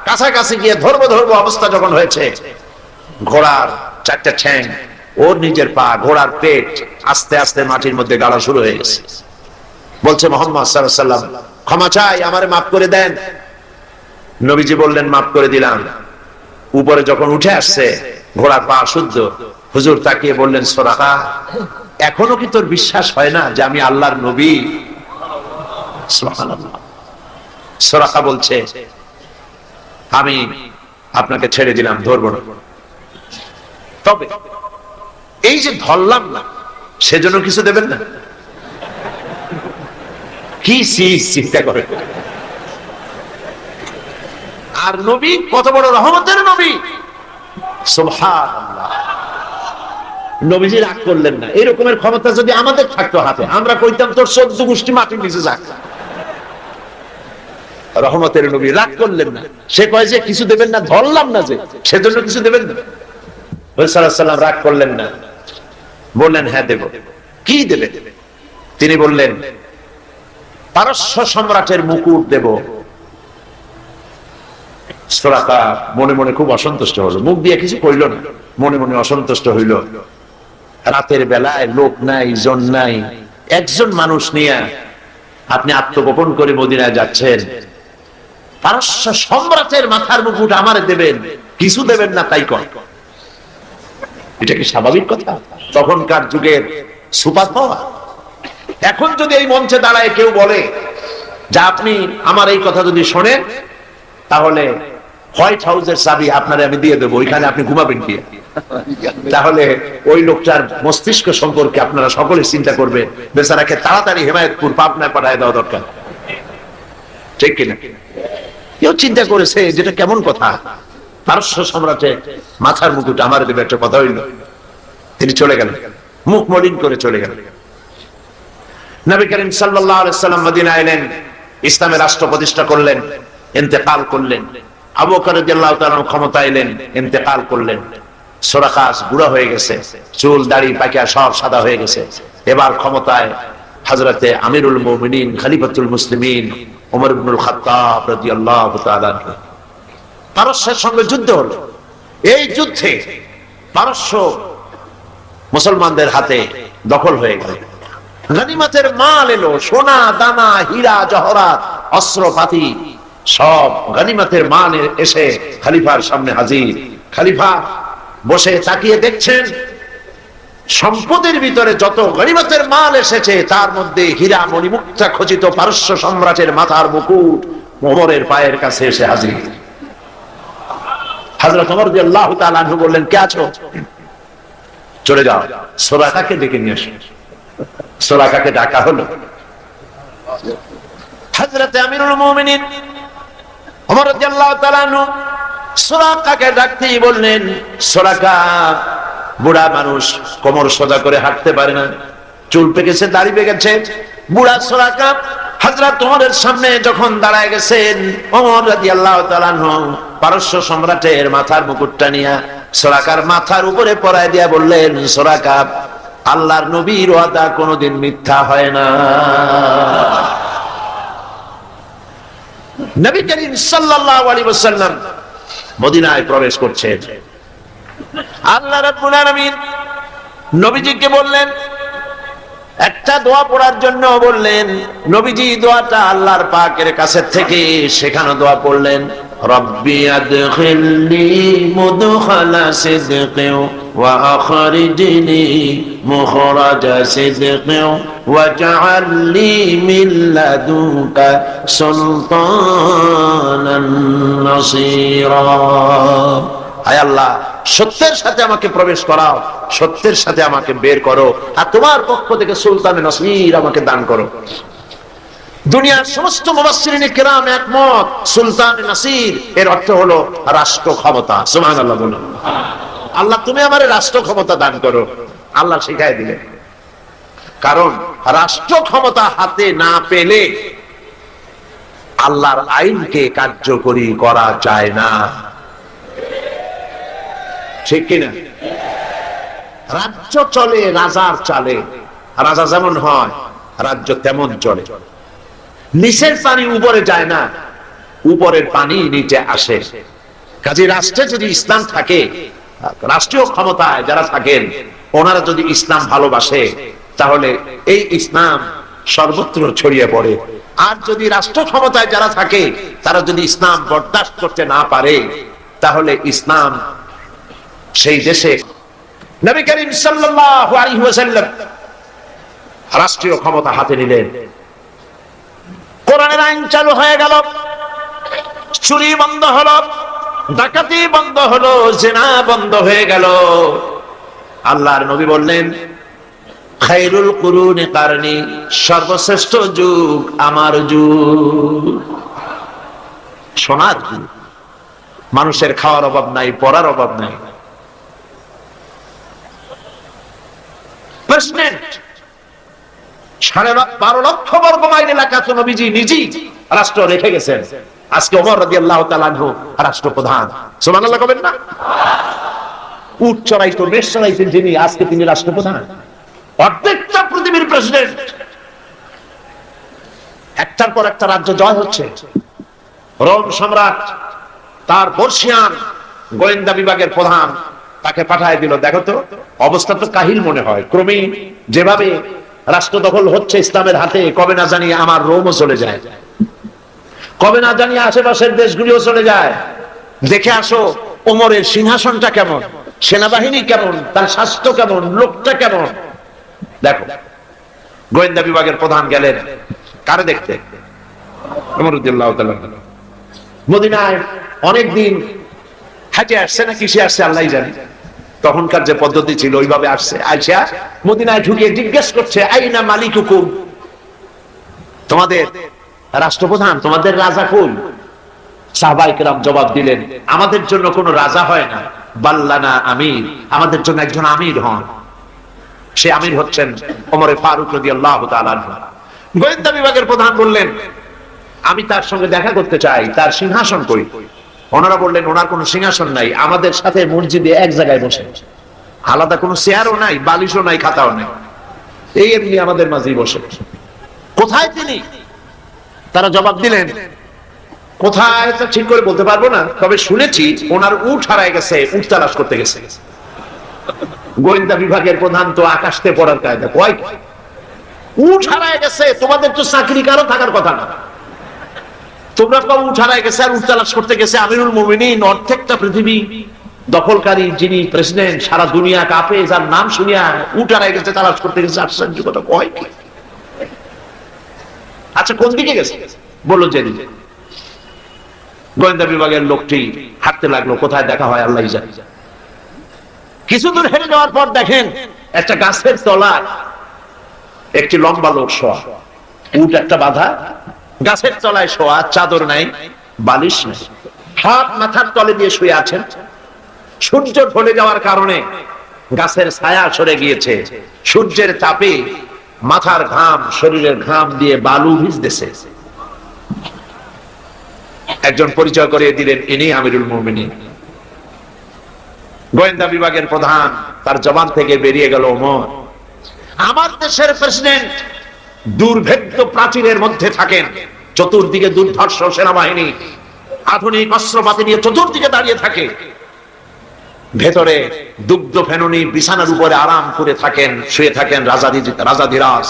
B: কাছাকাছি গিয়ে ধরবো অবস্থা যখন হয়েছে, ঘোড়ার 4টা ঠ্যাং, ওর নিজের পা, ঘোড়ার পেট আস্তে আস্তে মাটির মধ্যে গাড়া শুরু হয়ে গেছে। বলছে মুহাম্মদ সাল্লাল্লাহু আলাইহি সাল্লাম ক্ষমা চাই, আমারে মাফ করে দেন। নবীজি বললেন মাফ করে দিলাম। উপরে যখন উঠে আসছে ঘোড়ার পা শুদ্ধ। হুজুর তাকিয়ে বললেন সুরাকা এখনো কি তোর বিশ্বাস হয় না যে আমি আল্লাহর নবী? সুবহানাল্লাহ। সুরাকা বলছে আমি আপনাকে ছেড়ে দিলাম, ধরবো না। তবে এই যে ধরলাম না সেজন্য কিছু দেবেন না? কি চিন্তা করে। আর নবী কত বড় রহমতের নবী, সুবহানাল্লাহ। নবীজি রাগ করলেন না। এরকমের ক্ষমতা যদি আমাদের থাকতো হাতে, আমরা কইতাম তোর 14 গোষ্ঠী মাটির নিচে যাক। রহমতের নবী রাগ করলেন না। সে কয় যে কিছু দেবেন না, ধরলাম না যে সেজন্য কিছু দেবেন না। রাসূল সাল্লাল্লাহু আলাইহি সাল্লাম রাগ করলেন না, বললেন হ্যাঁ দেব। কি দেবে? তিনি বললেন পারস্য সম্রাটের মুকুট দেব। সুরাকা মনে মনে খুব অসন্তুষ্ট হলো, মুখ দিয়ে কিছু কইল না, মনে মনে অসন্তুষ্ট হইল। রাতের বেলায় লোক নাই, জন নাই, একজন মানুষ নিয়ে আপনি আত্মগোপন করে মদিনায় যাচ্ছেন, পারস্য সম্রাটের মাথার মুকুট আমারে দেবেন, কিছু দেবেন না তাই কয়। এটা কি স্বাভাবিক কথা? তখনকার যুগের সুপার পাওয়ার। এখন যদি এই মঞ্চে দাঁড়ায় কেউ বলে যে আপনি আমার এই কথা যদি শোনেন তাহলে হোয়াইট হাউসের চাবি আপনারে আমি দিয়ে দেবো, ওইখানে আপনি ঘুমাবেন কি, তাহলে ওই লোকটার মস্তিষ্ক সম্পর্কে আপনারা সকলে চিন্তা করবেন, বেচারাকে তাড়াতাড়ি হেমায়েতপুর পাবনায় পাঠায় দেওয়া দরকার, ঠিক কিনা? কেউ চিন্তা করেছে যেটা কেমন কথা, পারস্য সম্রাটের মাথার মুকুট আমার দেবে, একটা কথা হইল। তিনি চলে গেলেন, মুখ মলিন করে চলে গেলেন। নবী করিম সাল্লাল্লাহু আলাইহি সাল্লাম মদিনায় এলেন, ইসলামের রাষ্ট্র প্রতিষ্ঠা করলেন, ইন্তেকাল করলেন। আবু বকর রাদিয়াল্লাহু তাআলা ক্ষমতা এলেন, ইন্তেকাল করলেন। সুরাকা বুড়া হয়ে গেছে, চুল দাড়ি পাকিয়া সব সাদা হয়ে গেছে। এবার ক্ষমতায় হযরতে আমিরুল মুমিনিন খলিফাতুল মুসলিমিন ওমর ইবনুল খাত্তাব রাদিয়াল্লাহু তাআলা। পারস্যের সঙ্গে যুদ্ধ হলো। এই যুদ্ধে পারস্য মুসলমানদের হাতে দখল হয়ে গেল। গনিমতের মাল এলো, সোনা দানা হীরা জহরাত অস্ত্রপাতি সব গনিমতের মাল এসে খলিফার সামনে হাজির। খলিফা বসে তাকিয়ে দেখছেন সম্পদের ভিতরে যত গনিমতের মাল এসেছে তার মধ্যে হীরা মণিমুক্তা খচিত পারস্য সম্রাটের মাথার মুকুট ওমরের পায়ের কাছে এসে হাজির। হযরত ওমর রাদিয়াল্লাহু তাআলা আনহু বললেন কে আছো? চলে যাও, সুরাকাকে ডেকে নিয়ে আসো। সুরাকাকে ডাকা হলো। হযরত আমিরুল মুমিনিন ওমর রাদিয়াল্লাহু তাআলা আনহু সুরাকাকে ডাকতেই বললেন, সুরাকা বুড়া মানুষ, কোমর সোজা করে হাঁটতে পারে না, চুল পেকেছে, দাড়ি পেকেছে। বুড়া সুরাকা হযরত ওমরের সামনে যখন দাঁড়ায় গেছেন, ওমর রাদিয়াল্লাহু তাআলা আনহু পারস্য সম্রাটের মাথার মুকুটটা নিয়ে সুরাকার মাথার উপরে পরায় দিয়া বললেন, সুরাকা আল্লাহর নবীর ওয়াদা কোনোদিন মিথ্যা হয় না। নবী করিম সাল্লাল্লাহু আলাইহি ওয়াসাল্লাম মদিনায় প্রবেশ করছেন। আল্লাহ রাব্বুল আলামিন নবীজিকে বললেন, একটা দোয়া পড়ার জন্য বললেন। নবীজি দোয়াটা আল্লাহর পাকের কাছে থেকে শেখানো দোয়া পড়লেন। রব্বি আদখিলনি মুদখালা সিদকিন ওয়া আখরিজনি মুখরাজা সিদকিন ওয়াজআল লি মিন লাদুনকা সুলতানান নাসীরা। হায় আল্লাহ, সত্যের সাথে আমাকে প্রবেশ করাও, সত্যের সাথে আমাকে বের করো, আর তোমার পক্ষ থেকে সুলতানে নসীর আমাকে দান করো। দুনিয়ার সমস্ত মুফাসসিরিনে কেরাম একমত, সুলতানে নসীর এর অর্থ হলো রাষ্ট্র ক্ষমতা। সুবহানাল্লাহ বলুন। আল্লাহ তুমি আমারে রাষ্ট্র ক্ষমতা দান করো। আল্লাহ শিখাই দিলেন, কারণ রাষ্ট্র ক্ষমতা হাতে না পেলে আল্লাহর আইনকে কার্যকরী করা যায় না, ঠিক কিনা? রাজ্য চলে রাজার চালে, রাজা যেমন হয় রাজ্য তেমন চলে। নিচের পানি উপরে যায় না, উপরের পানি নিচে আসে। কাজে রাষ্ট্রে যদি ইসলাম থাকে, রাষ্ট্রীয় ক্ষমতায় যারা থাকেন ওনারা যদি ইসলাম ভালোবাসে, তাহলে এই ইসলাম সর্বত্র ছড়িয়ে পড়ে। আর যদি রাষ্ট্র ক্ষমতায় যারা থাকে তারা যদি ইসলাম বরদাস্ত করতে না পারে, তাহলে ইসলাম সেই দেশে। নবী করিম সাল্লাল্লাহু আলাইহি ওয়াসাল্লাম রাষ্ট্রীয় ক্ষমতা হাতে নিলেন। কোরআনের আইন চালু হয়ে গেল, চুরি বন্ধ হলো, ডাকাতি বন্ধ হলো, জিনা বন্ধ হয়ে গেল। আল্লাহর নবী বললেন, খায়রুল কুরুনি কারনি, সর্বশ্রেষ্ঠ যুগ আমার যুগ, সোনার যুগ। মানুষের খাওয়ার অভাব নাই, পড়ার অভাব নাই। প্রেসিডেন্ট 12.5 লক্ষ বর্গ মাইল এলাকা তো নবীজি নিজেই রাষ্ট্র রেখে গেছেন। আজকে ওমর রাদিয়াল্লাহু তাআলা আনহু রাষ্ট্রপ্রধান। সুবহানাল্লাহ কবেন না? উট চড়াইতো, মেষ চড়াইতেন যিনি, আজকে তিনি রাষ্ট্রপ্রধান। অর্ধেকটা পৃথিবীর প্রেসিডেন্ট। একটার পর একটা রাজ্য জয় হচ্ছে। রোম সম্রাট তার বর্ষিয়ান গোয়েন্দা বিভাগের প্রধান তাকে পাঠায় দিল, দেখো তো অবস্থা তো কাহিল মনে হয়, ক্রমেই যেভাবে রাষ্ট্র দখল হচ্ছে ইসলামের হাতে, কবে না জানি আমার রোমও চলে যায়, কবে না জানি আশেপাশের দেশগুলিও চলে যায়। দেখে আসো ওমরের সিংহাসনটা কেমন, সেনাবাহিনী কেমন, তার স্বাস্থ্য কেমন, লোকটা কেমন। দেখো, গোয়েন্দা বিভাগের প্রধান গেলেন কারে দেখতে? ওমর রাদিয়াল্লাহু তাআলা। মদিনায় অনেকদিন হাঁটে আসছে না কিসে আসছে আল্লাহই জানে। তখনকার যে পদ্ধতি ছিল ওইভাবে আসছে। আয়েশা মদিনায় ঢুকে জিজ্ঞেস করছে, আইনা মালিকুকুম, তোমাদের রাষ্ট্রপ্রধান, তোমাদের রাজা কই? সাহাবায়ে কেরাম জবাব দিলেন, আমাদের জন্য কোনো রাজা হয় না, বাল্লানা আমির, আমাদের জন্য একজন আমির হন। সে আমির হচ্ছেন ওমরে ফারুক রাদিয়াল্লাহু তাআলা আনহু। গোয়েন্দা বিভাগের প্রধান বললেন, আমি তার সঙ্গে দেখা করতে চাই, তার সিংহাসন কই? ওনারা বললেন, ওনার কোনো সিংহাসন নাই, আমাদের সাথে মসজিদে এক জায়গায় বসে, আলাদা কোনো চেয়ারও নাই, বালিশও নাই, খাতাও নাই, এই এমনি আমাদের মাঝেই বসে। কোথায় তিনি? তারা জবাব দিলেন, কোথায় তা ঠিক করে বলতে পারবো না, তবে শুনেছি ওনার উট হারায় গেছে, উট তালাশ করতে গেছে। গোয়েন্দা বিভাগের প্রধান তো আকাশতে পড়ার কায়দা, কয় উট হারায় গেছে, তোমাদের তো চাকরি কারো থাকার কথা না, তোমরা তো উট হারায় গেছে আর উট তালাশ করতে গেছে। আমিরুল মুমিনিন, অর্ধেকটা পৃথিবী দখলকারী যিনি প্রেসিডেন্ট, সারা দুনিয়া কাঁপে, যার নাম শুনিয়া উট হারায় গেছে, তালাশ করতে গেছে, আশ্চর্য কথা। কয় কি? আচ্ছা কোন দিকে গেছে? বললো যেদিকে। গোয়েন্দা বিভাগের লোকটি হাঁটতে লাগলো, কোথায় দেখা হয় আল্লাহই জানে। কিছু দূর হেঁটে যাওয়ার পর দেখেন একটা গাছের তলায় একটি লম্বা লোক শোয়া, উট একটা বাধা, গাছের তলায় শোয়া, চাদর নাই, বালিশ নাই, হাত মাথার তলে দিয়ে শুয়ে আছেন। সূর্য ঢলে যাওয়ার কারণে গাছের ছায়া সরে গিয়েছে, সূর্যের তাপে মাথার ঘাম, শরীরের ঘাম দিয়ে বালু ভিজতেছে। একজন পরিচয় করিয়ে দিলেন, ইনি আমিরুল মুমিনিন। গোয়েন্দা বিভাগের প্রধান, তার জবান থেকে বেরিয়ে গেল, ওমর আমার দেশের প্রেসিডেন্ট দুর্ভেদ্য প্রাচীরের মধ্যে থাকেন, চতুর্দিকে দুর্ধর্ষ সেনাবাহিনী আধুনিক অস্ত্রপাতি নিয়ে চতুর্দিকে দাঁড়িয়ে থাকে, ভেতরে দুগ্ধ ফেননি বিছানার উপরে আরাম করে থাকেন, শুয়ে থাকেন রাজাধিরাজ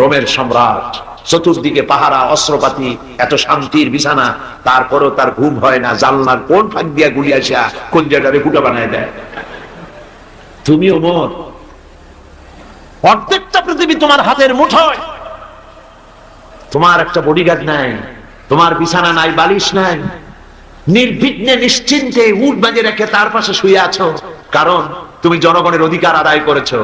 B: রোমের সম্রাট, চতুর্দিকে পাহারা অস্ত্রপাতি, এত শান্তির বিছানা, তারপরও তার ঘুম হয় না, জানলার কোন ফাঁক দিয়া গুলি আসা কোন জায়গায় ফুটা বানায় দেয়। তুমিও মত অর্ধেকটা পৃথিবী তোমার হাতের মুঠোয়, তোমার একটা বডিগার্ড নাই, তোমার বিছানা নাই, বালিশ নাই, নির্বিঘ্নে নিশ্চিন্তে উট বাজে রেখে তার পাশে শুয়ে আছো, কারণ তুমি জনগণের অধিকার আদায় করেছো,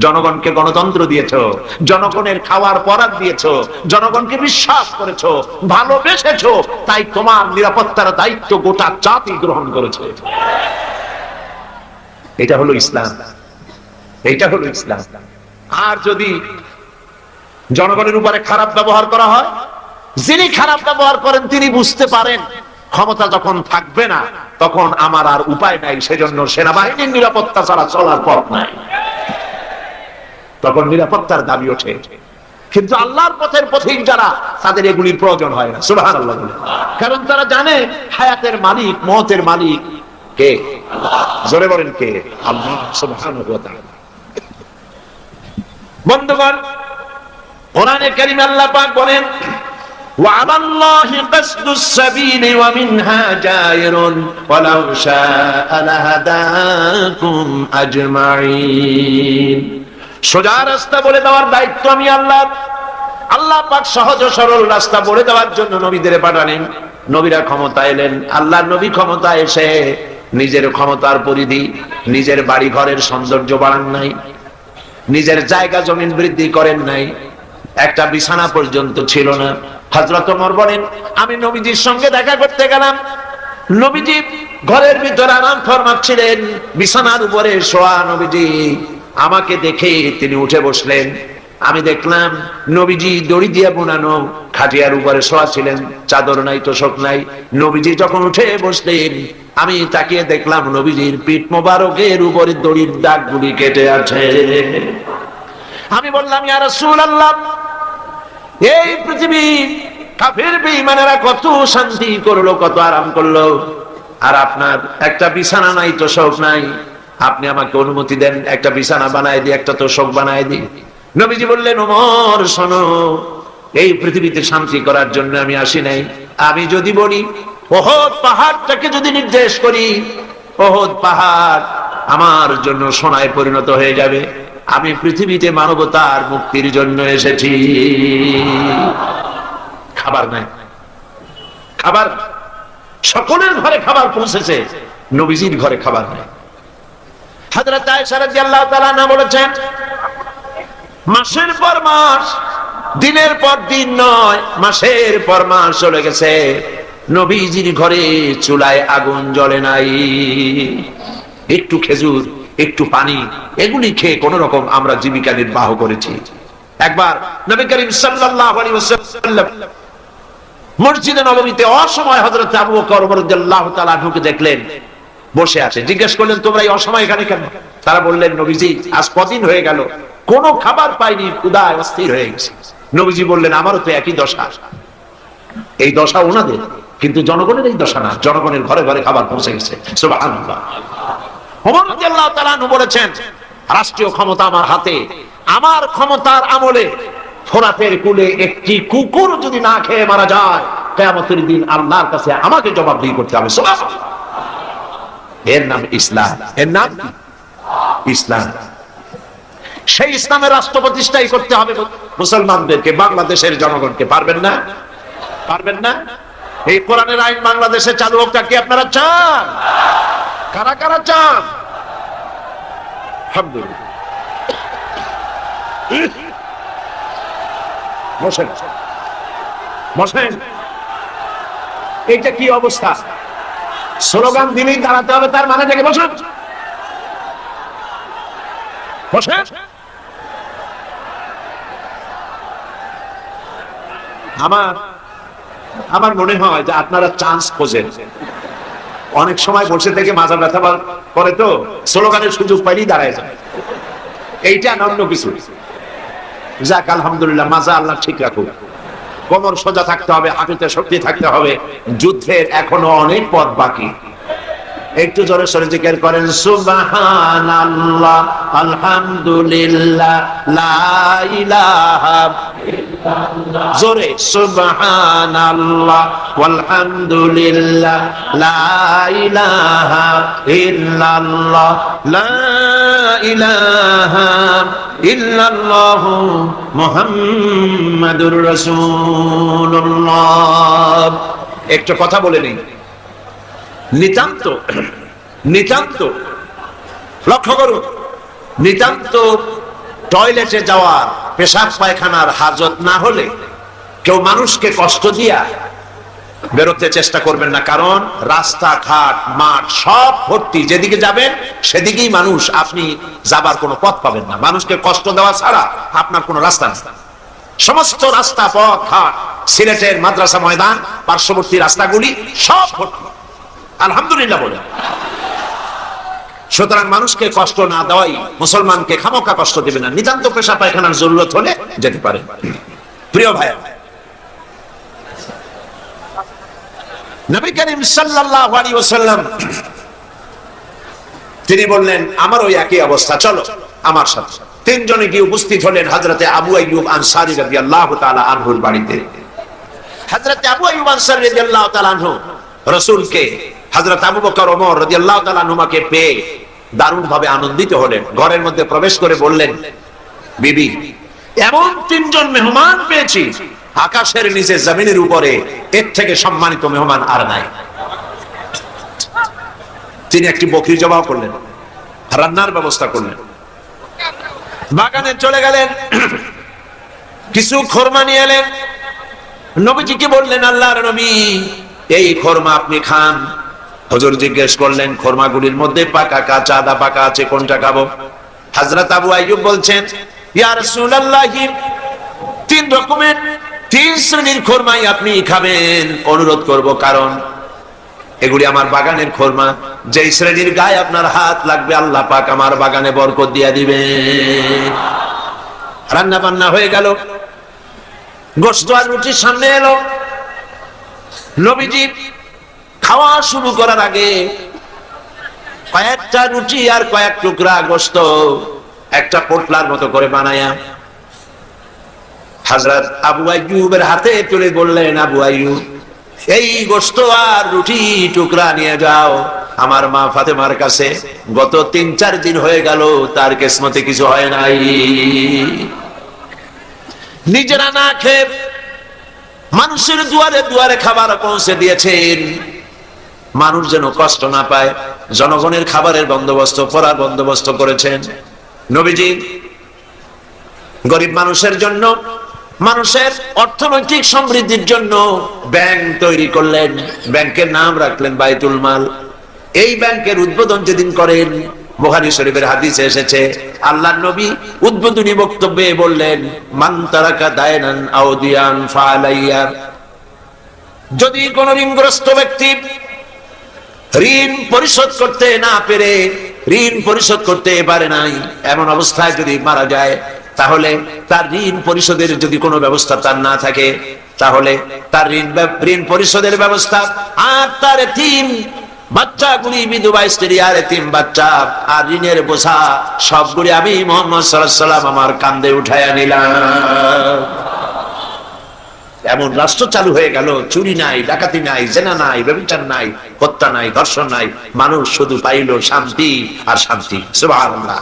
B: জনগণকে গণতন্ত্র দিয়েছো, জনগণের খাওয়ার পরাগ দিয়েছো, জনগণকে বিশ্বাস করেছো, ভালোবেসেছো, তাই তোমার নিরাপত্তার দায়িত্ব গোটা জাতি গ্রহণ করেছে। এটা হলো ইসলাম, এটা হলো ইসলাম। আর যদি জনগণের উপরে খারাপ ব্যবহার করা হয়, যিনি খারাপ ব্যবহার করেন তিনি বুঝতে পারেন ক্ষমতা যখন থাকবে না তখন আমার আর উপায় নাই, সেজন্য সেনাবাহিনীর নিরাপত্তা ছাড়া চলার পথ নাই, তখন নিরাপত্তার দাবি ওঠে। কিন্তু আল্লাহর পথের পথিক যারা, তাদের এগুলির প্রয়োজন হয় না, সুবহানাল্লাহ, কারণ তারা জানে হায়াতের মালিক, মওতের মালিক কে? জোরে বলেন কে? আল্লাহ সুবহানাহু ওয়া তাআলা। বন্ধুগণ, কোরআনে কারীমে আল্লাহ পাক বলেন, وعلى الله قصد السبيل ومنها جائر ولو شاء لهداكم أجمعين। সোজা রাস্তা বলে দেওয়ার দায়িত্ব আমি আল্লাহ। আল্লাহ পাক সহজ সরল রাস্তা বলে দেওয়ার জন্য নবীদের পাঠালেন, নবীরা ক্ষমতা এলেন। আল্লাহর নবী ক্ষমতা এসে নিজের ক্ষমতার পরিধি, নিজের বাড়ি ঘরের সৌন্দর্য বাড়ান নাই, নিজের জায়গা জমিন বৃদ্ধি করেন নাই, একটা বিছানা পর্যন্ত ছিল না। হযরত ওমর বলেন, আমি নবীজির সঙ্গে দেখা করতে গেলাম, নবীজি ঘরের ভিতরে আরাম ফরমাচ্ছিলেন, বিছানার উপরে শোয়া নবীজি, আমাকে দেখে তিনি উঠে বসলেন। আমি দেখলাম নবীজি দড়ি দিয়ে বোনানো খাটিয়ার উপরে শোয়া ছিলেন, চাদর নাই, তোশক নাই। নবীজি যখন উঠে বসলেন, আমি তাকিয়ে দেখলাম নবীজির পিঠ মোবারকের উপরে দড়ির দাগগুলি কেটে আছে। আমি বললাম, ইয়া রাসূলুল্লাহ, এই পৃথিবী কাফের বেঈমানেরা কত শান্তি করলো, কত আরাম করলো, আর আপনার একটা বিছানা নাই, তোশক নাই। আপনি আমাকে অনুমতি দেন, একটা বিছানা বানায় দিই, একটা তোশক বানায় দিই। নবীজি বললেন, ওমর শোনো, এই পৃথিবীতে শান্তি করার জন্য আমি আসি নাই। আমি যদি বলি ওহদ পাহাড়টাকে যদি নির্দেশ করি, ওহদ পাহাড় আমার জন্য সোনায় পরিণত হয়ে যাবে। আমি পৃথিবীতে মানবতার মুক্তির জন্য এসেছি। খাবার নাই, খাবার, সকলের ঘরে খাবার পৌঁছেছে, নবীজির ঘরে খাবার নাই। হযরত আয়েশা রাদিয়াল্লাহু তাআলা আনহা বলেছেন, মাসের পর মাস, দিনের পর দিন নয়, মাসের পর মাস চলে গেছে, নবীজির ঘরে চুলায় আগুন জ্বলে নাই। একটু খেজুর, একটু পানি, এগুলি খেয়ে কোন রকম আমরা জীবিকা নির্বাহ করেছি। একবার নবী করিম সাল্লাল্লাহু আলাইহি ওয়াসাল্লাম মসজিদে নববীতে অসময় হযরত আবু বকর রাদিয়াল্লাহু তাআলা ঢুকে দেখলেন বসে আছে। জিজ্ঞেস করলেন, তোমরা এই অসময় এখানে কেন? তারা বললেন, নবীজি আজ কদিন হয়ে গেল কোনো খাবার পাইনি, ক্ষুধায় অস্থির হয়ে গেছে। নবীজি বললেন, আমারও তো একই দশা। এই দশা ওনাদের, কিন্তু জনগণের এই দশা না, জনগণের ঘরে ঘরে খাবার পৌঁছে গেছে। সুবহানাল্লাহ। ওমর রাদিয়াল্লাহু তাআলা আনহু বলেছেন, রাষ্ট্রীয় ক্ষমতা আমার হাতে, আমার ক্ষমতার আমলে ফোরাতের কূলে একটি কুকুর যদি না খেয়ে মারা যায়, কিয়ামতের দিন আল্লাহর কাছে আমাকে জবাবদিহি করতে হবে। সুবহানাল্লাহ। এর নাম ইসলাম, এর নাম ইসলাম। সেই ইসলামের রাষ্ট্র প্রতিষ্ঠাই করতে হবে মুসলমানদেরকে, বাংলাদেশের জনগণকে। পারবেন না? পারবেন না? এই কোরআনের আইন বাংলাদেশে চালু হোক, কি আপনারা চান? কারা কারা চান? আলহামদুলিল্লাহ। বসেন, বসেন। এইটা কি অবস্থা? স্লোগান দিলেই দাঁড়াতে হবে, তার মানে থেকে বসেন, বসেন। আমার মনে হয় যে আপনারা চান্স খোঁজেন। অনেক সময় বসে থেকে মাজা ব্যথা করে, তো স্লোগানের সুযোগ পাইলেই দাঁড়ায় যায়। এইটা অন্য কিছু। যাক আলহামদুলিল্লাহ, মাজা আল্লাহ ঠিক রাখুক। কোমর সোজা থাকতে হবে, হাঁটুতে শক্তি থাকতে হবে। যুদ্ধের এখনো অনেক পথ বাকি। একটু জোরে সরে জিকির করেন সুবহানাল্লাহ, আলহামদুলিল্লাহ, লা ইলাহা ইল্লাল্লাহ। জোরে সুবহানাল্লাহ ওয়ালহামদুলিল্লাহ, লা ইলাহা ইল্লাল্লাহ, লা ইলাহা ইল্লাল্লাহ মুহাম্মাদুর রাসূলুল্লাহ। একটু কথা বলে নেই। নিতান্ত নিতান্ত লক্ষ্য করুন, নিতান্ত টয়লেটে যাওয়ার, পেশাব পায়খানার হাজত না হলে কেউ মানুষকে কষ্ট দিয়া বেরোতে চেষ্টা করবেন না। কারণ রাস্তাঘাট মাঠ সব ভর্তি, যেদিকে যাবেন সেদিকেই মানুষ, আপনি যাবার কোনো পথ পাবেন না। মানুষকে কষ্ট দেওয়া ছাড়া আপনার কোনো রাস্তা নেই। সমস্ত রাস্তা পথ ঘাট, সিলেটের মাদ্রাসা ময়দান, পার্শ্ববর্তী রাস্তাগুলি সব ভর্তি, আলহামদুলিল্লাহ বলে। সুতরাং মানুষকে কষ্ট না দেওয়াই, মুসলমানকে খামোখা কষ্ট দেবে না। নিতান্ত পেশা পায়খানার জরুরত হলে যেতে পারে। প্রিয় ভাই, নবী করিম সাল্লাল্লাহু আলাইহি ওয়াসাল্লাম তিনি বললেন, আমার ওই একই অবস্থা, চলো আমার সাথে। তিনজনে গিয়ে উপস্থিত হলেন হযরতে আবু আইয়ুব আনসারী রাদিয়াল্লাহু তাআলা আনহুর বাড়িতে। হযরতে আবু আইয়ুব আনসারী রাদিয়াল্লাহু তাআলা আনহু রাসূলকে, হযরত আবু বকর ওমর রাদিয়াল্লাহু তাআলা আনহুমাকে পেয়ে দারুণ ভাবে আনন্দিত হলেন। ঘরের মধ্যে প্রবেশ করে বললেন, বিবি, এমন তিনজন মেহমান পেয়েছি, আকাশের নিচে জমিনের উপরে এর থেকে সম্মানিত মেহমান আর নাই। তিনি একটি বকরি জবাই করলেন, রান্নার ব্যবস্থা করলেন, বাগানে চলে গেলেন, কিছু খোরমা নিয়ে এলেন। নবীজিকে বললেন, আল্লাহর নবী, এই খোরমা আপনি খান। হুজুর জিজ্ঞেস করলেন, খোরমাগুলির মধ্যে পাকা কাঁচা আদা পাকা আছে, কোনটা খাবো? হযরত আবু আইয়ুব বলছেন, ইয়া রাসূলুল্লাহ, তিন রকমের, তিন শ্রেণীর খোরমাই আপনি খাবেন, অনুরোধ করব, কারণ এগুলি আমার বাগানের খোরমা। যেই শ্রেণীর গায়ে আপনার হাত লাগবে, আল্লাহ পাক আমার বাগানে বরকত দিয়ে দিবে। রান্না বান্না হয়ে গেল, গোশত আর রুটি সামনে এলো। নবীজি খাওয়া শুরু করার আগে কয়েকটা রুটি আর কয়েক টুকরা গোশত একটা পোটলার মতো করে বানায়া হযরত আবু আইয়ুবের হাতে তুলে বললেন, আবু আইয়ুব, এই গোশত আর রুটি টুকরা নিয়ে যাও আমার মা ফাতেমার কাছে। গত ৩-৪ দিন হয়ে গেল, তার কিসমতে কিছু হয় নাই। নিজেরা না খেয়ে মানুষের দুয়ারে দুয়ারে খাবার পৌঁছে দিয়েছেন, মানুষ যেন কষ্ট না পায়। জনগণের খাবারের বন্দোবস্ত, পড়ার বন্দোবস্ত করেছেন। নবীজি গরিব মানুষের জন্য, মানুষের অর্থনৈতিক সমৃদ্ধির জন্য ব্যাংক তৈরি করলেন। ব্যাংকের নাম রাখলেন বাইতুল মাল। এই ব্যাংকের উদ্বোধন যেদিন করেন, বুখারী শরীফের হাদিসে এসেছে, আল্লাহর নবী উদ্বোধনী বক্তব্যে বললেন, মান তারাকা দায়নান আও দিয়ান ফালাইয়া। যদি কোন ঋণগ্রস্ত ব্যক্তি ঋণ পরিশোধ করতে না পেরে, ঋণ পরিশোধ করতে পারে নাই, এমন অবস্থায় যদি মারা যায়, তাহলে তার ঋণ পরিশোধের যদি কোনো ব্যবস্থা তার না থাকে, তাহলে তার ঋণ পরিশোধের ব্যবস্থা আর তার এতিম বাচ্চাগুলি, বিধবা স্ত্রী আর এতিম বাচ্চা আর ঋণের বোঝা সবগুলি আমি মুহাম্মদ সাল্লাল্লাহু আলাইহি ওয়াসাল্লাম আমার কাঁধে উঠাইয়া নিলাম। এমন রাষ্ট্র চালু হয়ে গেল, চুরি নাই, ডাকাতি নাই, জেনা নাই, ব্যভিচার নাই, হত্যা নাই, ধর্ষণ নাই। মানুষ শুধু পাইল শান্তি আর শান্তি। সুবহানাল্লাহ।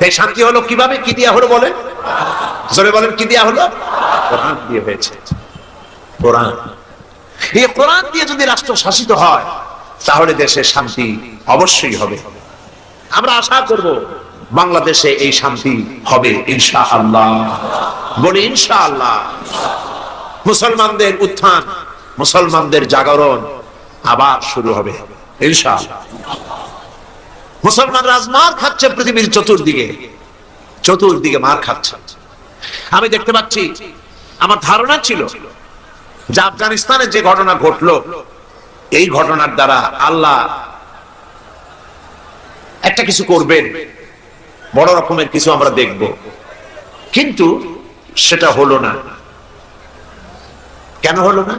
B: এই শান্তি হলো কিভাবে? কি দিয়া হলো বলেন? জোরে বলেন, কি দিয়া হলো? কোরআন দিয়ে হয়েছে। কোরআন, এই কোরআন দিয়ে যদি রাষ্ট্র শাসিত হয়, তাহলে দেশে শান্তি অবশ্যই হবে। আমরা আশা করব বাংলাদেশে এই শান্তি হবে ইনশাআল্লাহ। বলি ইনশাআল্লাহ। মুসলমানদের উত্থান, মুসলমানদের জাগরণ আবার শুরু হবে ইনশাআল্লাহ। মুসলমান রাজমার খাচ্ছে পৃথিবীর চতুর্দিকে, চতুর্দিকে মার খাচ্ছে। আমি দেখতে পাচ্ছি, আমার ধারণা ছিল যে আফগানিস্তানে যে ঘটনা ঘটলো, এই ঘটনার দ্বারা আল্লাহ একটা কিছু করবেন, বড় রকমের কিছু আমরা দেখব। কিন্তু সেটা হলো না। কেন হলো না?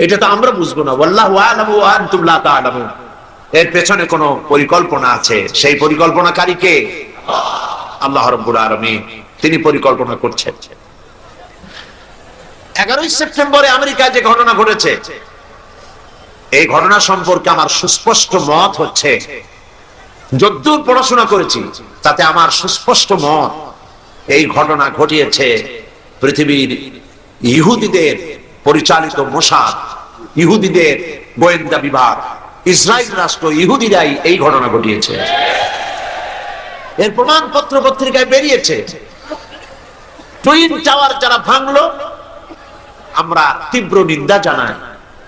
B: এটা তো আমরা বুঝবো না। ওয়াল্লাহু আ'লামু ওয়া আনতুম লা তা'লামুন। এর পেছনে কোনো পরিকল্পনা আছে। সেই পরিকল্পনাকারী কে? আল্লাহ রাব্বুল আলামিন। তিনি পরিকল্পনা করছেন। 11 সেপ্টেম্বরে আমেরিকায় যে ঘটনা ঘটেছে, এই ঘটনা সম্পর্কে আমার সুস্পষ্ট মত হচ্ছে, যতদূর পড়াশোনা করেছি তাতে আমার সুস্পষ্ট মত, এই ঘটনা ঘটিয়েছে পৃথিবীর ইহুদিদের পরিচালিত মোসাদ, ইহুদিদের গোয়েন্দা বিভাগ, ইসরায়েল রাষ্ট্র, ইহুদিরাই এই ঘটনা ঘটিয়েছে। এর প্রমাণ পত্র পত্রিকায় বেরিয়েছে। টুইন টাওয়ার যারা ভাঙলো, আমরা তীব্র নিন্দা জানাই।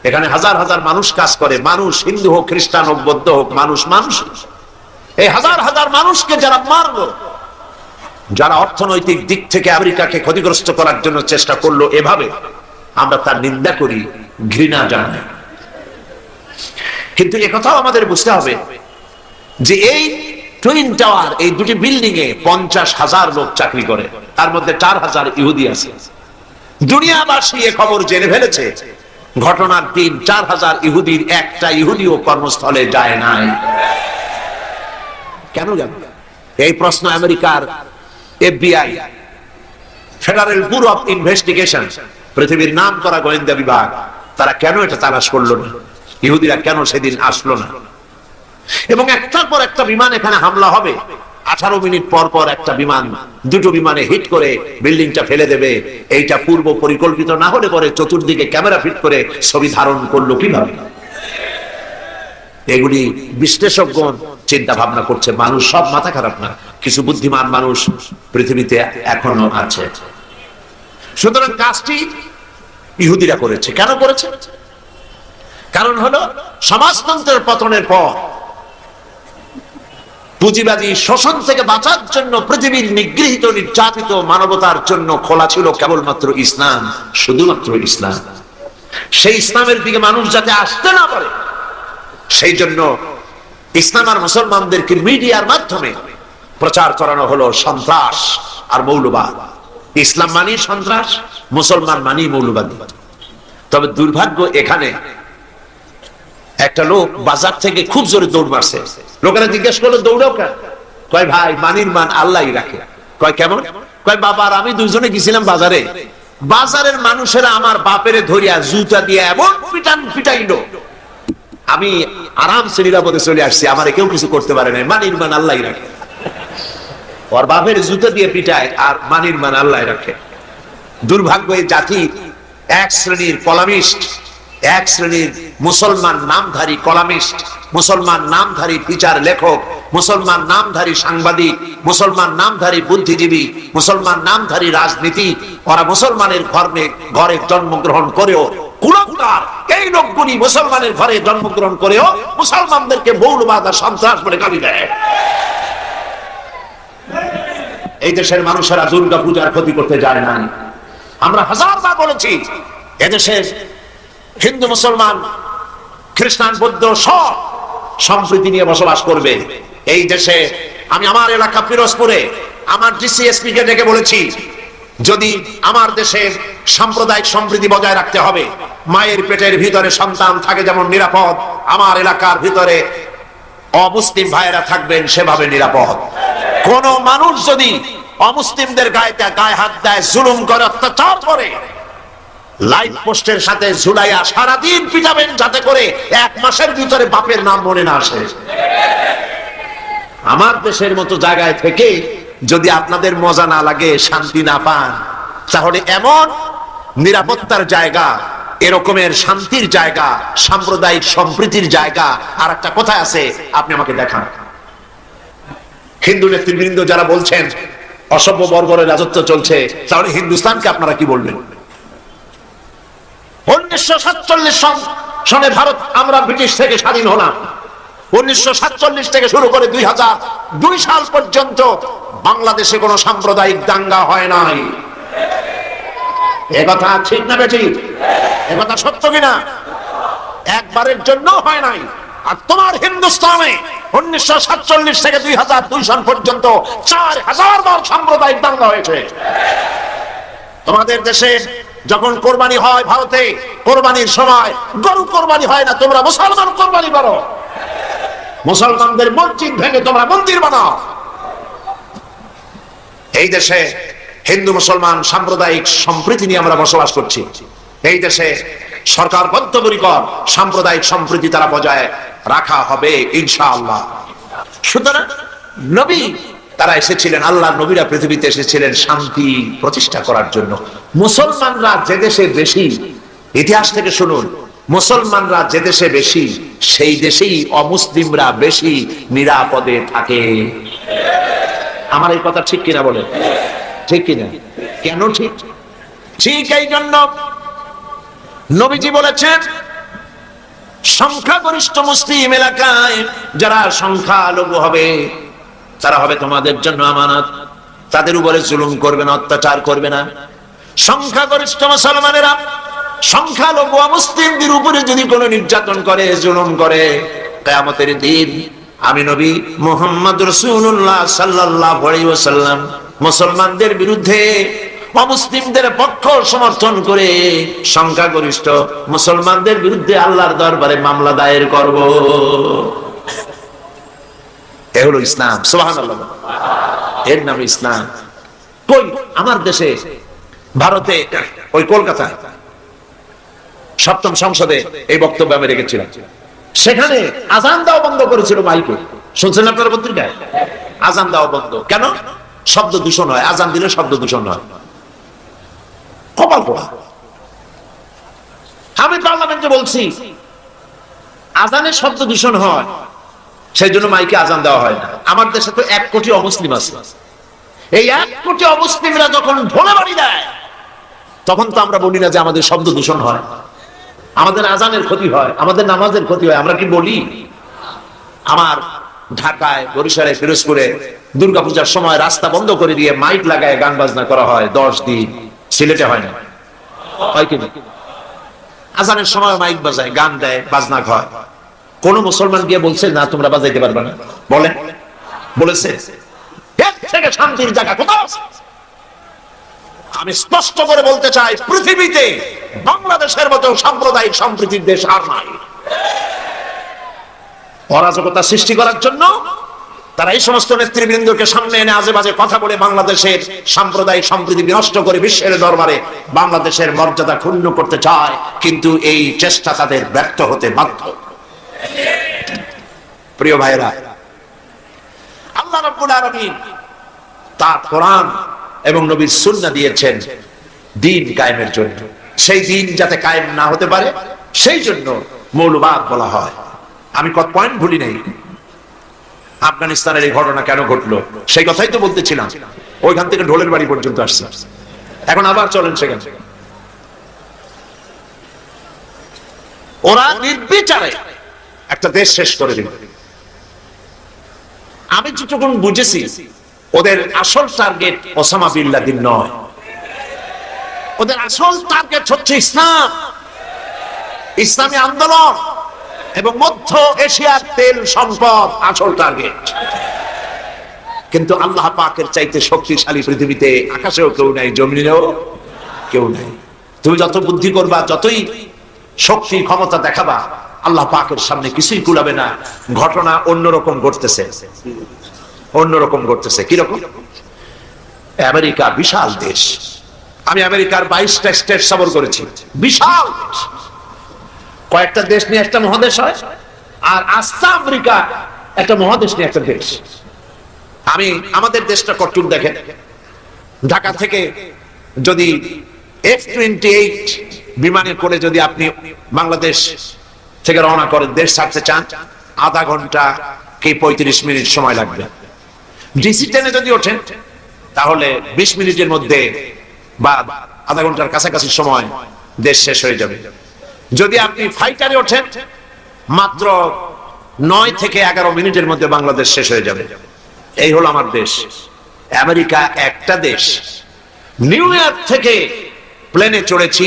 B: এখানে হাজার হাজার মানুষ কাজ করে, মানুষ হিন্দু হোক, খ্রিস্টান হোক, বৌদ্ধ হোক, মানুষ মানুষ। এই হাজার হাজার মানুষকে যারা মারলো, যারা অর্থনৈতিক দিক থেকে আমেরিকাকে ক্ষতিগ্রস্ত করার জন্য চেষ্টা করলো, এভাবে আমরা তার নিন্দা করি, ঘৃণা জানাই। কিন্তু একথাও আমাদের বুঝতে হবে যে এই টুইন টাওয়ার, এই দুটি বিল্ডিং এ 50,000 লোক চাকরি করে, তার মধ্যে 4,000 ইহুদি আছে। দুনিয়াবাসী এ খবর জেনে ফেলেছে। ঘটনার দিন 4,000 ইহুদির একটা ইহুদিও কর্মস্থলে যায় নাই। কেন যাবে? এই প্রশ্ন আমেরিকার FBI, federal bureau of investigation, পৃথিবীর নাম করা গোয়েন্দা বিভাগ, তারা কেন এটা তালাশ করলো না? ইহুদিরা কেন সেদিন আসলো না? এবং একটার পর একটা বিমান এখানে হামলা হবে। 18 মিনিট পর পর একটা বিমান, দুটো বিমানে হিট করে বিল্ডিংটা ফেলে দেবে। এইটা পূর্ব পরিকল্পিত না হলে পরে চতুর্দিকে ক্যামেরা ফিট করে ছবি ধারণ করলো কিভাবে? এগুলি বিশ্লেষকগণ চিন্তা ভাবনা করছে। মানুষ সব মাথা খারাপ না, কিছু বুদ্ধিমান মানুষ পৃথিবীতে এখনো আছে। সুতরাং কাজটি ইহুদিরা করেছে। কেন করেছে? কারণ হলো সমাজতন্ত্রের পতনের পর পুঁজিবাদী শোষণ থেকে বাঁচার জন্য পৃথিবীর নিগৃহীত, নির্যাতিত মানবতার জন্য খোলা ছিল কেবলমাত্র ইসলাম, শুধুমাত্র ইসলাম। সেই ইসলামের দিকে মানুষ যাতে আসতে না পারে, সেই জন্য ইসলাম আর মুসলমানদেরকে মিডিয়ার মাধ্যমে প্রচার করানো হলো সন্ত্রাস আর মৌলবাদ। ইসলাম মানি সন্ত্রাস, মুসলমান মানি মৌলবাদী। তবে দুর্ভাগ্য, এখানে একটা লোক বাজার থেকে খুব জোরে দৌড় মারছে। লোকেরা জিজ্ঞেস করলো, দৌড়াও কেন? কয় ভাই, মানির মান আল্লাহই রাখে। কয় কেমন? কয় বাবা আর আমি দুজনে গেছিলাম বাজারে, বাজারের মানুষেরা আমার বাপেরে ধরিয়া জুতা দিয়ে এমন পিটাইলো, আমি আরামসে নিরাপদে চলে আসছি, আমার কেউ কিছু করতে পারে না। মানির মান আল্লাহই রাখে। ওর বাপের জুতা দিয়ে পিটায় আর মানির মান আল্লাহ রাখে। দুর্ভাগ্য, এই জাতি এক শ্রেণীর কলামিস্ট, এক শ্রেণীর মুসলমান নামধারী কলামিস্ট, মুসলমান নামধারী ফিচার লেখক, মুসলমান নামধারী সাংবাদিক, মুসলমান নামধারী বুদ্ধিজীবী, মুসলমান নামধারী রাজনীতি, ওরা মুসলমানের ঘরে জন্মগ্রহণ করেও কুলাঙ্গার। এই লোকগুলি মুসলমানের ঘরে জন্মগ্রহণ করেও মুসলমানদেরকে মৌলবাদ আর সন্ত্রাস বলে গালি দেয়। এই দেশের মানুষেরা দুর্গা পূজার ক্ষতি করতে যায় না। আমরা হাজারবার বলেছি, এদেশের হিন্দু, মুসলমান, খ্রিস্টান, বৌদ্ধ সব সম্প্রীতি নিয়ে বসবাস করবে। এই দেশে আমি আমার এলাকা পিরোজপুরে আমার ডিসিএসপি কে ডেকে বলেছি, যদি আমার দেশের সাম্প্রদায়িক সম্প্রীতি বজায় রাখতে হবে, মায়ের পেটের ভিতরে সন্তান থাকে যেমন নিরাপদ, আমার এলাকার ভিতরে অমুসলিম ভাইয়েরা থাকবেন সেভাবে নিরাপদ। কোন মানুষ যদি অমুসলিমদের গায়ে হাত দেয়, জুলুম করে, অত্যাচার করে, লাইট পোস্টের সাথে ঝুলাইয়া সারাদিন পিটাবেন, যাতে করে 1 মাসের ভিতরে বাপের নাম মনে না আসে। আমার দেশের মতো জায়গায় থেকে যদি আপনাদের মজা না লাগে, শান্তি না পান, তাহলে এমন নিরাপত্তার জায়গা, এরকমের শান্তির জায়গা, সাম্প্রদায়িক সম্প্রীতির জায়গা আর একটা কোথায় আছে আপনি আমাকে দেখান। হিন্দু নেতৃবৃন্দ যারা বলছেন অসভ্য বর্বরের রাজত্ব চলছে, তাহলে হিন্দুস্তানকে আপনারা কি বলবেন? 1947 সনে ভারত, আমরা ব্রিটিশ থেকে স্বাধীন হলাম। 1947 থেকে শুরু করে 2002 সাল পর্যন্ত বাংলাদেশে কোনো সাম্প্রদায়িক দাঙ্গা হয় নাই। একথা ঠিক না বেঠিক? একথা সত্য কিনা? একবারের জন্য হয় নাই। আর তোমার হিন্দুস্তানে 1947 থেকে 2002 সাল পর্যন্ত 4000 বার সাম্প্রদায়িক দাঙ্গা হয়েছে। তোমাদের দেশে যখন কোরবানি হয় ভারতে, কোরবানির সময় গরু কোরবানি হয় না, তোমরা মুসলমান কোরবানি করো। মুসলমানদের মসজিদ ভেঙে তোমরা মন্দির বানাও। এই দেশে হিন্দু মুসলমান সাম্প্রদায়িক সম্প্রীতি নিয়ে আমরা বসবাস করছি। এই দেশে সরকার বদ্ধপরিকর সাম্প্রদায়িক সম্প্রীতি তারা বজায় রাখা হবে ইনশাআল্লাহ। সুতরাং নবী তারা এসেছিলেন, আল্লাহর নবীরা পৃথিবীতে এসেছিলেন শান্তি প্রতিষ্ঠা করার জন্য। মুসলমানরা যে দেশে বেশি, ইতিহাস থেকে শুনুন, মুসলমানরা যে দেশে বেশি সেই দেশেই অমুসলিমরা বেশি নিরাপদে থাকে। আমার এই কথা ঠিক কিনা বলেন? ঠিক কিনা? কেন ঠিক? ঠিক এই জন্য নবীজি বলেছেন, সংখ্যাগরিষ্ঠ মুসলিম এলাকায় যারা সংখ্যালঘু হবে তারা হবে তোমাদের জন্য আমানত। তাদের উপরে জুলুম করবে না, অত্যাচার করবে না। সংখ্যাগরিষ্ঠ মুসলমানেরা সংখ্যালঘু মুসলিমদের উপরে যদি কোনো নির্যাতন করে, জুলুম করে, কিয়ামতের দিন আমি নবী মুহাম্মদ রাসূলুল্লাহ সাল্লাল্লাহু আলাইহি ওয়াসাল্লাম মুসলমানদের বিরুদ্ধে অমুসলিমদের পক্ষ সমর্থন করে সংখ্যাগরিষ্ঠ মুসলমানদের বিরুদ্ধে আল্লাহর দরবারে মামলা দায়ের করব। এ হলো ইসলাম। সুবহানাল্লাহ, এর নাম ইসলাম। কই আমার দেশে ভারতে ওই কলকাতা সপ্তম সংসদে এই বক্তব্য আমি রেখেছিলাম। সেখানে আজান দেওয়া বন্ধ করেছিল মাইকে। শুনছেন আপনারা পত্রিকায়? আজান দেওয়া বন্ধ কেন? শব্দ দূষণ হয়, আজান দিলে শব্দ দূষণ হয়। কপাল পোড়া। আমি পার্লামেন্টে বলছি আজানে শব্দ দূষণ হয়, সেই জন্য মাইকে আজান দেওয়া হয় না। আমার দেশে তো 1 কোটি অমুসলিম আছে। এই 1 কোটি অমুসলিমরা যখন ঢোলে বাড়ি দেয় তখন তো আমরা বলি না যে আমাদের শব্দ দূষণ হয়, আমাদের আজানের ক্ষতি হয়, আমাদের নামাজের ক্ষতি হয়। আমরা কি বলি? আমার ঢাকায়, বরিশালে, ফিরোজপুরে দুর্গাপূজার সময় রাস্তা বন্ধ করে দিয়ে মাইক লাগায় গান বাজনা করা হয় 10 দিন। সিলেটে হয় না? হয় কি? আজানের সময় মাইক বাজায়, গান দেয়, বাজনা হয়। কোন মুসলমান গিয়ে বলছে না তোমরা বাজাইতে পারবে না? বলেন, বলেছে? এর থেকে শান্তির জায়গা কোথাও আছে? আমি স্পষ্ট করে বলতে চাই, পৃথিবীতে বাংলাদেশের মতো সাম্প্রদায়িক সম্প্রীতির দেশ আর নাই। অরাজকতা সৃষ্টি করার জন্য তারা এই সমস্ত নেতৃবৃন্দকে সামনে এনে আজে বাজে কথা বলে বাংলাদেশের সাম্প্রদায়িক সম্প্রীতি বিনষ্ট করে বিশ্বের দরবারে বাংলাদেশের মর্যাদা ক্ষুণ্ণ করতে চায়, কিন্তু এই চেষ্টা তাদের ব্যর্থ হতে বাধ্য। প্রিয় ভাইরা, আল্লাহ রাব্বুল আলামিন তার কোরআন এবং নবীর সুন্নাহ দিয়েছেন দ্বীন কায়েমের জন্য। সেই দ্বীন যাতে কায়েম না হতে পারে সেই জন্য মৌলবাদ বলা হয়। আমি কত পয়েন্ট ভুলি নাই। আফগানিস্তানের এই ঘটনা কেন ঘটলো সেই কথাই তো বলতেছিলাম। ওইখান থেকে ঢোলের বাড়ি পর্যন্ত আসছে, এখন আবার চলেন সেখানে। ওরা নির্বিচারে একটা দেশ শেষ করে দিল। আমি যতক্ষণ বুঝেছি ওদের আসল টার্গেট ওসামা বিন লাদেন নয়, ওদের আসল টার্গেট হচ্ছে ইসলাম, ইসলামী আন্দোলন এবং মধ্য এশিয়ার তেল সম্পদ আসল টার্গেট। কিন্তু আল্লাহ পাকের চাইতে শক্তিশালী পৃথিবীতে আকাশেও কেউ নাই, জমিনেও কেউ নাই। তুমি যত বুদ্ধি করবা, যতই শক্তি ক্ষমতা দেখাবা, আল্লাহ পাকের সামনে কিছুই কুলাবে না। ঘটনা অন্যরকম ঘটতেছে, অন্যরকম ঘটতেছে। কিরকম? আমেরিকা বিশাল দেশ। আমি আমেরিকার 22টা স্টেট সফর করেছি। বিশাল দেশ, কয়েকটা দেশ নিয়ে একটা মহাদেশ হয়, আর আস্তা আমেরিকা একটা মহাদেশ নিয়ে একটা দেশ। আমি আমাদের দেশটা কটুক দেখেন, ঢাকা থেকে যদি F-28 বিমানে করে যদি আপনি বাংলাদেশ থেকে রওনা করেন, দেশ ছাড়তে চান, আধা ঘন্টা কি 35 মিনিট সময় লাগবে। ডিসি ট্রেনে যদি ওঠেন তাহলে 20 মিনিটের মধ্যে বা আধা ঘন্টার কাছাকাছি সময় দেশ শেষ হয়ে যাবে। যদি আপনি ফাইটারে ওঠেন মাত্র 9 থেকে 11 মিনিটের মধ্যে বাংলাদেশ শেষ হয়ে যাবে। এই হলো আমার দেশ। আমেরিকা একটা দেশ। নিউ ইয়র্ক থেকে প্লেনে চড়েছি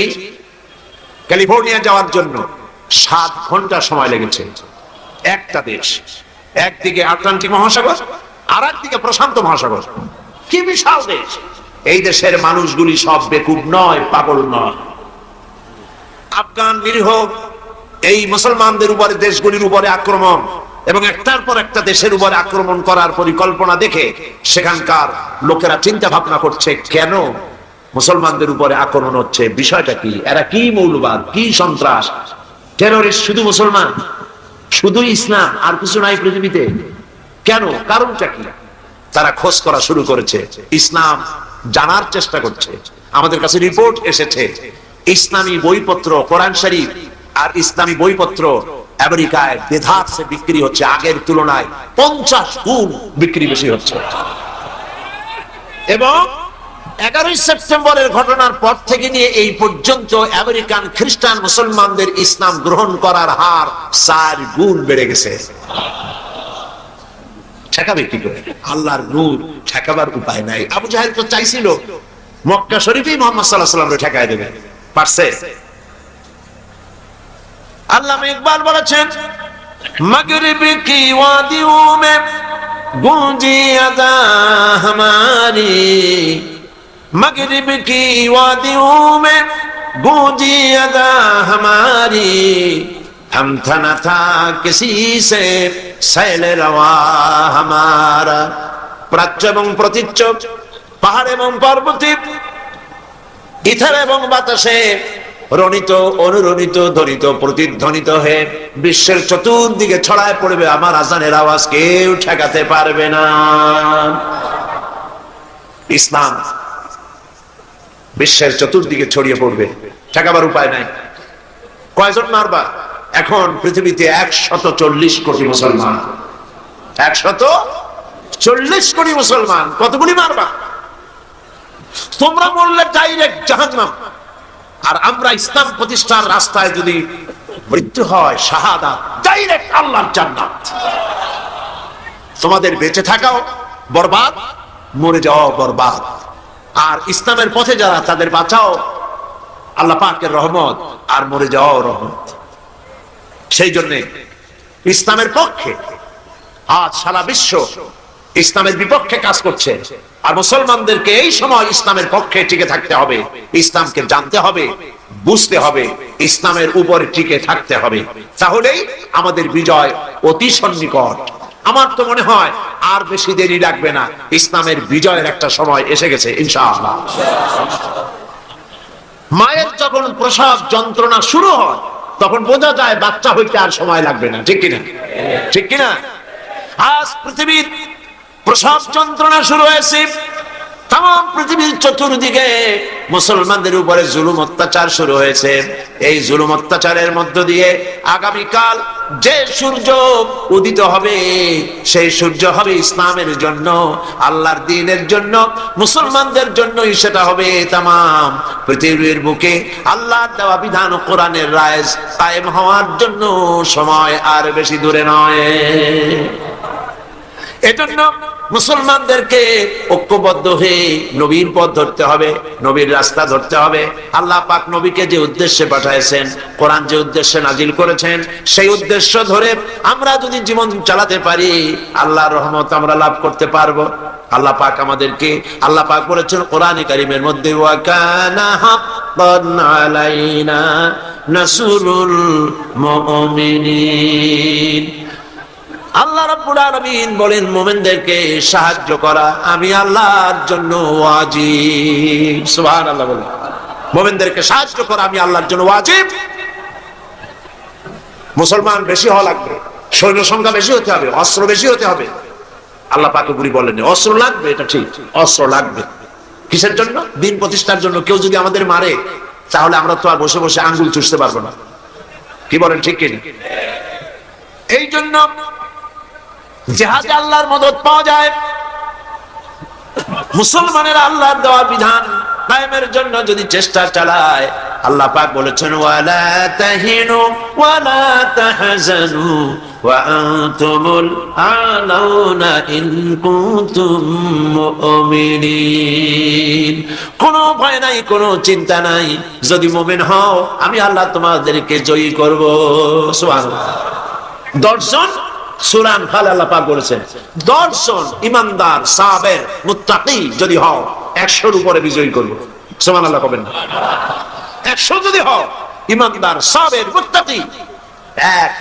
B: ক্যালিফোর্নিয়া যাওয়ার জন্য, 7 ঘন্টা সময় লেগেছে। একটা দেশ। একদিকে আটলান্টিক মহাসাগর, আর একদিকে প্রশান্ত মহাসাগর। কি বিশাল দেশ! এই দেশের মানুষগুলি সব বেকুব নয়, পাগল নয়। আফগান নিরীহ এই মুসলমানদের উপরে, দেশগুলির উপরে আক্রমণ এবং একটার পর একটা দেশের উপরে আক্রমণ করার পরিকল্পনা দেখে সেখানকার লোকেরা চিন্তা ভাবনা করছে, কেন মুসলমানদের উপরে আক্রমণ হচ্ছে, বিষয়টা কি, এরা কি মৌলবাদ, কি সন্ত্রাস, টেররিস্ট শুধু মুসলমান, শুধু ইসলাম, আর কিছু নাই পৃথিবীতে, কেন, কারণটা কি? তারা খোঁজ করা শুরু করেছে, ইসলাম জানার চেষ্টা করছে। আমাদের কাছে রিপোর্ট এসেছে, ইসলামী বইপত্র, কোরআন শরীফ আর ইসলামী বইপত্র আমেরিকায় বেধারসে বিক্রি হচ্ছে, আগের তুলনায় 50 গুণ বিক্রি বেশি হচ্ছে। এবং 11 সেপ্টেম্বরের ঘটনার পর থেকে নিয়ে এই পর্যন্ত আমেরিকান খ্রিস্টান মুসলমানদের ইসলাম গ্রহণ করার হার 4 গুণ বেড়ে গেছে। ঠেকাবে কি করে? আল্লাহর নূর ঠেকাবার উপায় নাই। আবু জাহেল তো চাইছিল মক্কা শরীফেই মুহাম্মদ সাল্লাল্লাহু আলাইহি ওয়াসাল্লামকে ঠেকায় দেবে, পারছে? আল্লামা ইকবাল বলেছেন, মাগরিব কি ওয়াদিও মে গूंजी अदा हमारी, मगरिब की वादियों में गूंजी अदा हमारी, हम था न था किसी से सैल रवा हमारा। প্রাচ্য এবং প্রতীচ্য, পাহাড় এবং পর্বতে, ইথার এবং বাতাসে রণিত, অনুরণিত, ধ্বনিত, প্রতিধ্বনিত হয়ে বিশ্বের চতুর্দিকে ছড়ায় পড়বে আমার আজানের আওয়াজ, কেউ ঠেকাতে পারবে না। ইসলাম বিশ্বের চতুর্দিকে ছড়িয়ে পড়বে, ঠেকাবার উপায় নাই। কয়জন মারবা? এখন পৃথিবীতে 140 কোটি মুসলমান, 140 কোটি মুসলমান, কতগুলি মারবা? তোমরা বললে ডাইরেক্ট জাহান্নাম, আর আমরা ইসলাম প্রতিষ্ঠার রাস্তায় যদি মৃত্যু হয়, শাহাদাত, ডাইরেক্ট আল্লাহর জান্নাত। তোমাদের বেঁচে থাকাও বরবাদ, মরে যাওয়াও বরবাদ। আর ইসলামের পথে যারা, তাদের বাঁচাও আল্লাহ পাকের রহমত, আর মরে যাওয়াও রহমত। সেই জন্য ইসলামের পক্ষে আজ সারা বিশ্ব ইসলামের বিপক্ষে কাজ করছে, আর মুসলমানদেরকে এই সময় ইসলামের পক্ষে টিকে থাকতে হবে, ইসলামকে জানতে হবে, বুঝতে হবে, ইসলামের উপরে টিকে থাকতে হবে, তাহলেই আমাদের বিজয় অতি সন্নিকট। আমার তো মনে হয় আর বেশি দেরি লাগবে না, ইসলামের বিজয়ের একটা সময় এসে গেছে ইনশাআল্লাহ। মায়ের যখন প্রসব যন্ত্রণা শুরু হয়, তখন বোঝা যায় বাচ্চা হইতে আর সময় লাগবে না, ঠিক কিনা? ঠিক কিনা? আজ পৃথিবীর প্রসব যন্ত্রণা শুরু হয়েছে, তাম পৃথিবীর চতুর্দিকে মুসলমানদের উপরে জুলুম অত্যাচার শুরু হয়েছে। এই জুলুম অত্যাচারের মধ্য দিয়ে আগামীকাল যে সূর্য উদিত হবে, সেই সূর্য হবে ইসলামের জন্য, আল্লাহর দ্বীনের জন্য, মুসলমানদের জন্যই সেটা হবে। তাম পৃথিবীর বুকে আল্লাহর দেওয়া বিধান ও কোরআনের রায় কায়েম হওয়ার জন্য সময় আর বেশি দূরে নয়। এজন্য মুসলমানদেরকে ঐক্যবদ্ধ হয়ে নবীর পথ ধরতে হবে, নবীর রাস্তা ধরতে হবে। আল্লাহ পাক নবীকে যে উদ্দেশ্যে পাঠাইছেন, কোরআন যে উদ্দেশ্যে নাজিল করেছেন, সেই উদ্দেশ্য ধরে আমরা যদি জীবন চালাতে পারি, আল্লাহর রহমত আমরা লাভ করতে পারবো। আল্লাহ পাক আমাদেরকে, আল্লাহ পাক বলেছেন কোরআনে কারীমের মধ্যে, ওয়া কানা হাক্কান আলাইনা নাসরুল মুমিনিন। আল্লাহ রাব্বুল আলামিন বলেন, মুমিনদেরকে সাহায্য করা আমি আল্লাহর জন্য ওয়াজিব। সুবহানাল্লাহ বলেন, মুমিনদেরকে সাহায্য করা আমি আল্লাহর জন্য ওয়াজিব। মুসলমান বেশি হওয়া লাগবে, সৈন্য সংখ্যা বেশি হতে হবে, অস্ত্র বেশি হতে হবে। আল্লাহ পাক গুলি বলেন, অস্ত্র লাগবে, এটা ঠিক, অস্ত্র লাগবে। কিসের জন্য? দিন প্রতিষ্ঠার জন্য। কেউ যদি আমাদের মারে, তাহলে আমরা তো আর বসে বসে আঙ্গুল চুষতে পারবো না, কি বলেন, ঠিক কিনা? এই জন্য জিহাদে আল্লাহর মদদ পাওয়া যায়। মুসলমানের আল্লাহর দেওয়া বিধান কায়েমের জন্য যদি চেষ্টা চালায়, আল্লাহ পাক বলেছেন, ওয়ালা তাহিনু ওয়ালা তাহজানু ওয়া আনতুমুল আলাউনা ইন কুনতুম মুমিনিন। কোনো ভয় নাই, কোনো চিন্তা নাই, যদি মুমিন হও আমি আল্লাহ তোমাদেরকে জয়ী করব। সুবহানাল্লাহ। 10 জন সূরা আনফাল আল্লাহ পাক বলেছেন 10 জন ইমানদার সাবের মুত্তাকি যদি হও 100 এর উপরে বিজয় করবে। সুবহানাল্লাহ কবেন না? 100 যদি হও ইমানদার সাবের মুত্তাকি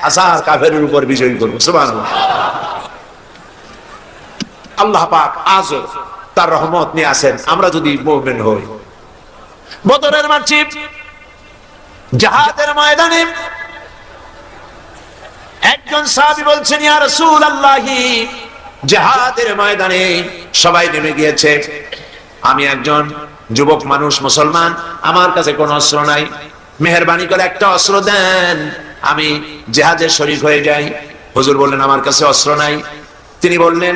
B: 1000 কাফেরের উপর বিজয় করবে। সুবহানাল্লাহ। আল্লাহ পাক আজও তার রহমত নিয়ে আসেন আমরা যদি মুমিন হই। বদরের মাঠে জিহাদের ময়দানে একজন সাহাবী বলছেন, ইয়া রাসূলুল্লাহ, জিহাদের ময়দানে সবাই নেমে গিয়েছে, আমি একজন যুবক মানুষ, মুসলমান, আমার কাছে কোনো অস্ত্র নাই, মেহেরবানি করে একটা অস্ত্র দেন, আমি জিহাদে শরীক হয়ে যাই। হুজুর বললেন, আমার কাছে অস্ত্র নাই। তিনি বললেন,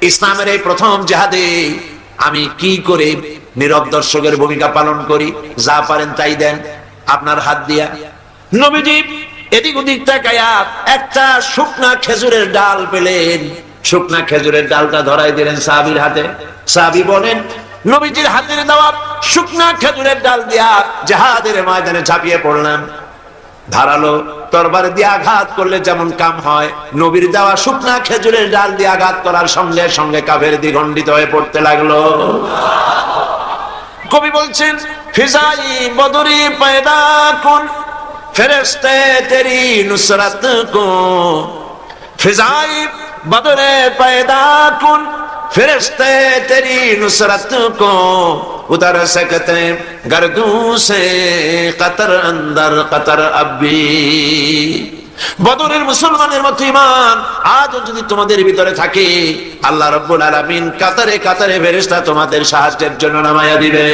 B: ইসলামের এই প্রথম জিহাদে আমি কি করে নীরব দর্শকের ভূমিকা পালন করি, যা পারেন তাই দেন আপনার হাত দিয়া। নবীজি এদিক ওদিক তাকায়া একটা শুকনা খেজুরের ডাল পেলেন, শুকনা খেজুরের ডালটা ধরাই দিলেন সাহাবীর হাতে। সাহাবী বলেন, নবীজির হাতের দেওয়া শুকনা খেজুরের ডাল দিয়া জিহাদের ময়দানে ঝাঁপিয়ে পড়লাম। ধারালো তরবারি দিয়ে আঘাত করলে যেমন কাম হয়, নবীর দেওয়া শুকনা খেজুরের ডাল দিয়ে আঘাত করার সঙ্গে সঙ্গে কাফের দ্বিখণ্ডিত হয়ে পড়তে লাগলো। কবি বলছেন, ফিজাই বদরি পয়দা কুন ফেরেশতে তেরি নুসরত কো, ফিজাই বদরে পয়দা কুন ফেরেশতে তেরি নুসরত কো, উতর सकते गर्दू से कतर अंदर कतर अभी। বদরের মুসলমানের মতো ঈমান আজও যদি তোমাদের ভিতরে থাকে, আল্লাহ রাব্বুল আলামিন কাতারে কাতারে ফেরেশতা তোমাদের সাহায্যের জন্য নামায়া দিবে।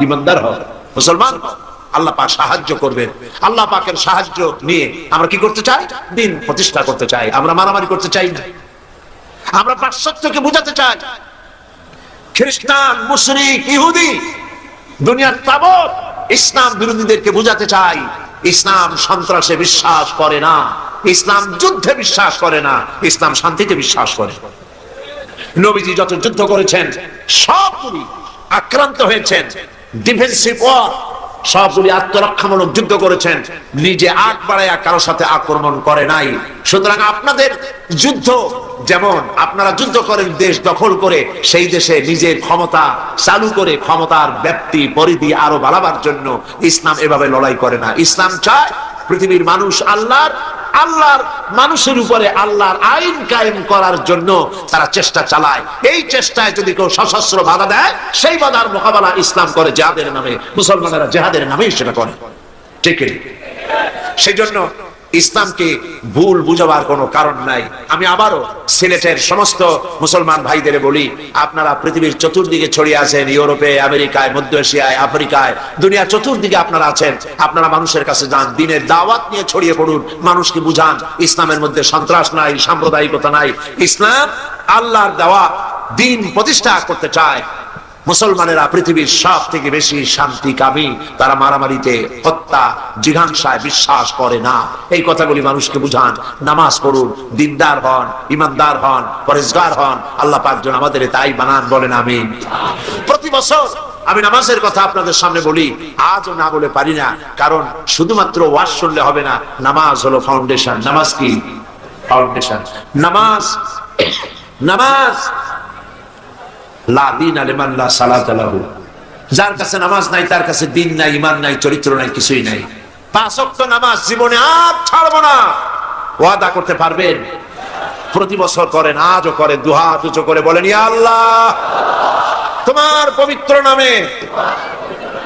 B: ঈমানদার হও, মুসলমান হও, আল্লাহ পাক সাহায্য করবেন। আল্লাহ পাকের সাহায্য নিয়ে আমরা কি করতে চাই? দিন প্রতিষ্ঠা করতে চাই। আমরা মারামারি করতে চাই না, আমরা পাশ্চাত্যকে বুঝাতে চাই। খ্রিস্টান, মুশরিক, ইহুদি, দুনিয়ার তাবৎ ইসলাম বিরোধীদেরকে বুঝাতে চাই, ইসলাম সন্ত্রাসে বিশ্বাস করে না, ইসলাম যুদ্ধে বিশ্বাস করে না, ইসলাম শান্তিতে বিশ্বাস করে। নবীজি যত যুদ্ধ করেছেন সবগুলি আক্রান্ত হয়েছেন, ডিফেন্সিভ ওয়ার, সবগুলি আত্মরক্ষামূলক যুদ্ধ করেছেন, নিজে আগ বাড়াইয়া কারোর সাথে আক্রমণ করে নাই। সুতরাং আপনাদের যুদ্ধ যেমন আপনারা যুদ্ধ করেন দেশ দখল করে, সেই দেশে নিজের ক্ষমতা চালু করে ক্ষমতার ব্যাপ্তি পরিধি আরো বাড়াবার জন্য ইসলাম এভাবে লড়াই করে না। ইসলাম চায় পৃথিবীর মানুষ আল্লাহর মানুষের উপরে আল্লাহর আইন কায়েম করার জন্য তারা চেষ্টা চালায়। এই চেষ্টায় যদি কেউ সশস্ত্র বাধা দেয়, সেই বাধার মোকাবেলা ইসলাম করে জিহাদের নামে, মুসলমানেরা জিহাদের নামে সেটা করে। ঠিক আছে? সেই জন্য ইসলামকে ভুল বুঝাবার কোনো কারণ নাই। আমি আবারও সিলেটের সমস্ত মুসলমান ভাইদের বলি, আপনারা পৃথিবীর চতুর্দিকে ছড়িয়ে আছেন, ইউরোপে, আমেরিকায়, মধ্য এশিয়ায়, আফ্রিকায়, দুনিয়া চতুর্দিকে আপনারা আছেন। আপনারা মানুষের কাছে যান, দিনের দাওয়াত নিয়ে ছড়িয়ে পড়ুন, মানুষকে বুঝান ইসলামের মধ্যে সন্ত্রাস নাই, সাম্প্রদায়িকতা নাই। ইসলাম আল্লাহর দেওয়া দিন প্রতিষ্ঠা করতে চায়। মুসলমানেরা পৃথিবীর সব থেকে বেশি শান্তিকামী, তারা মারামারিতে, হত্যা, জিঘাংসায় বিশ্বাস করে না। এই কথাগুলি মানুষকে বুঝান, নামাজ পড়ুন, দিনদার হন, ইমানদার হন, পরেজগার হন। আল্লাহ পাক যেন আমাদের তাই বানান, বলেন আমিন। প্রতি বছর আমি নামাজের কথা আপনাদের সামনে বলি, আজও না বলে পারি না, কারণ শুধুমাত্র ওয়াজ শুনলে হবে না। নামাজ হলো ফাউন্ডেশন। নামাজ কি? ফাউন্ডেশন। নামাজ লা দীন লিমান লা সালাত লাহু, যার কাছে নামাজ নাই তার কাছে দিন নাই, ঈমান নাই, চরিত্র নাই, কিছুই নাই। 5 ওয়াক্ত নামাজ জীবনে আর ছাড়বো না, ওয়াদা করতে পারবেন? প্রতি বছর করেন, আজও করেন, দুহাত উঁচু করে বলেন, ইয়া আল্লাহ, তোমার পবিত্র নামে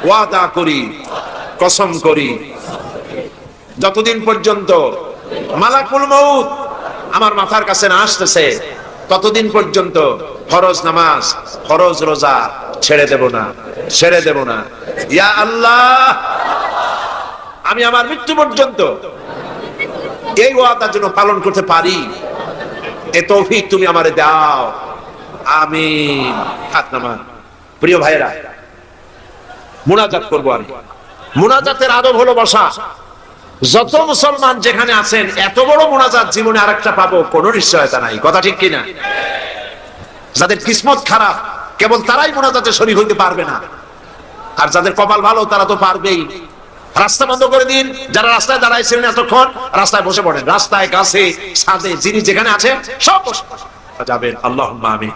B: ওয়াদা করি, কসম করি, যতদিন পর্যন্ত মালাকুল মউত আমার মাথার কাছে না আসতেছে, ততদিন পর্যন্ত ফরজ নামাজ, ফরজ রোজা ছেড়ে দেব না, ছেড়ে দেব না। ইয়া আল্লাহ, আমি আমার মৃত্যু পর্যন্ত এই ওয়াদা যেন পালন করতে পারি, এ তৌফিক তুমি আমারে দাও, আমিন। হাত নামান। প্রিয় ভাইরা, মুনাজাত করব আমি। মুনাজাতের আদব হলো বসা। যত মুসলমান যেখানে আছেন, এত বড় মুনাজাত জীবনে আরেকটা পাবো কোন নিশ্চয়তা নাই। কথা ঠিক কিনা? যাদের কিসমত খারাপ কেবল তারাই মুনাজাতে শরীক হইতে পারবে না, আর যাদের কপাল ভালো তারা তো পারবেই। রাস্তা বন্ধ করে দিন। যারা রাস্তায় দাঁড়াইছিলেন এতক্ষণ রাস্তায় বসে পড়েন, রাস্তায় গাছে ছাদে যিনি যেখানে আছেন সব বসে যাবেন। আল্লাহুম্মা আমিন।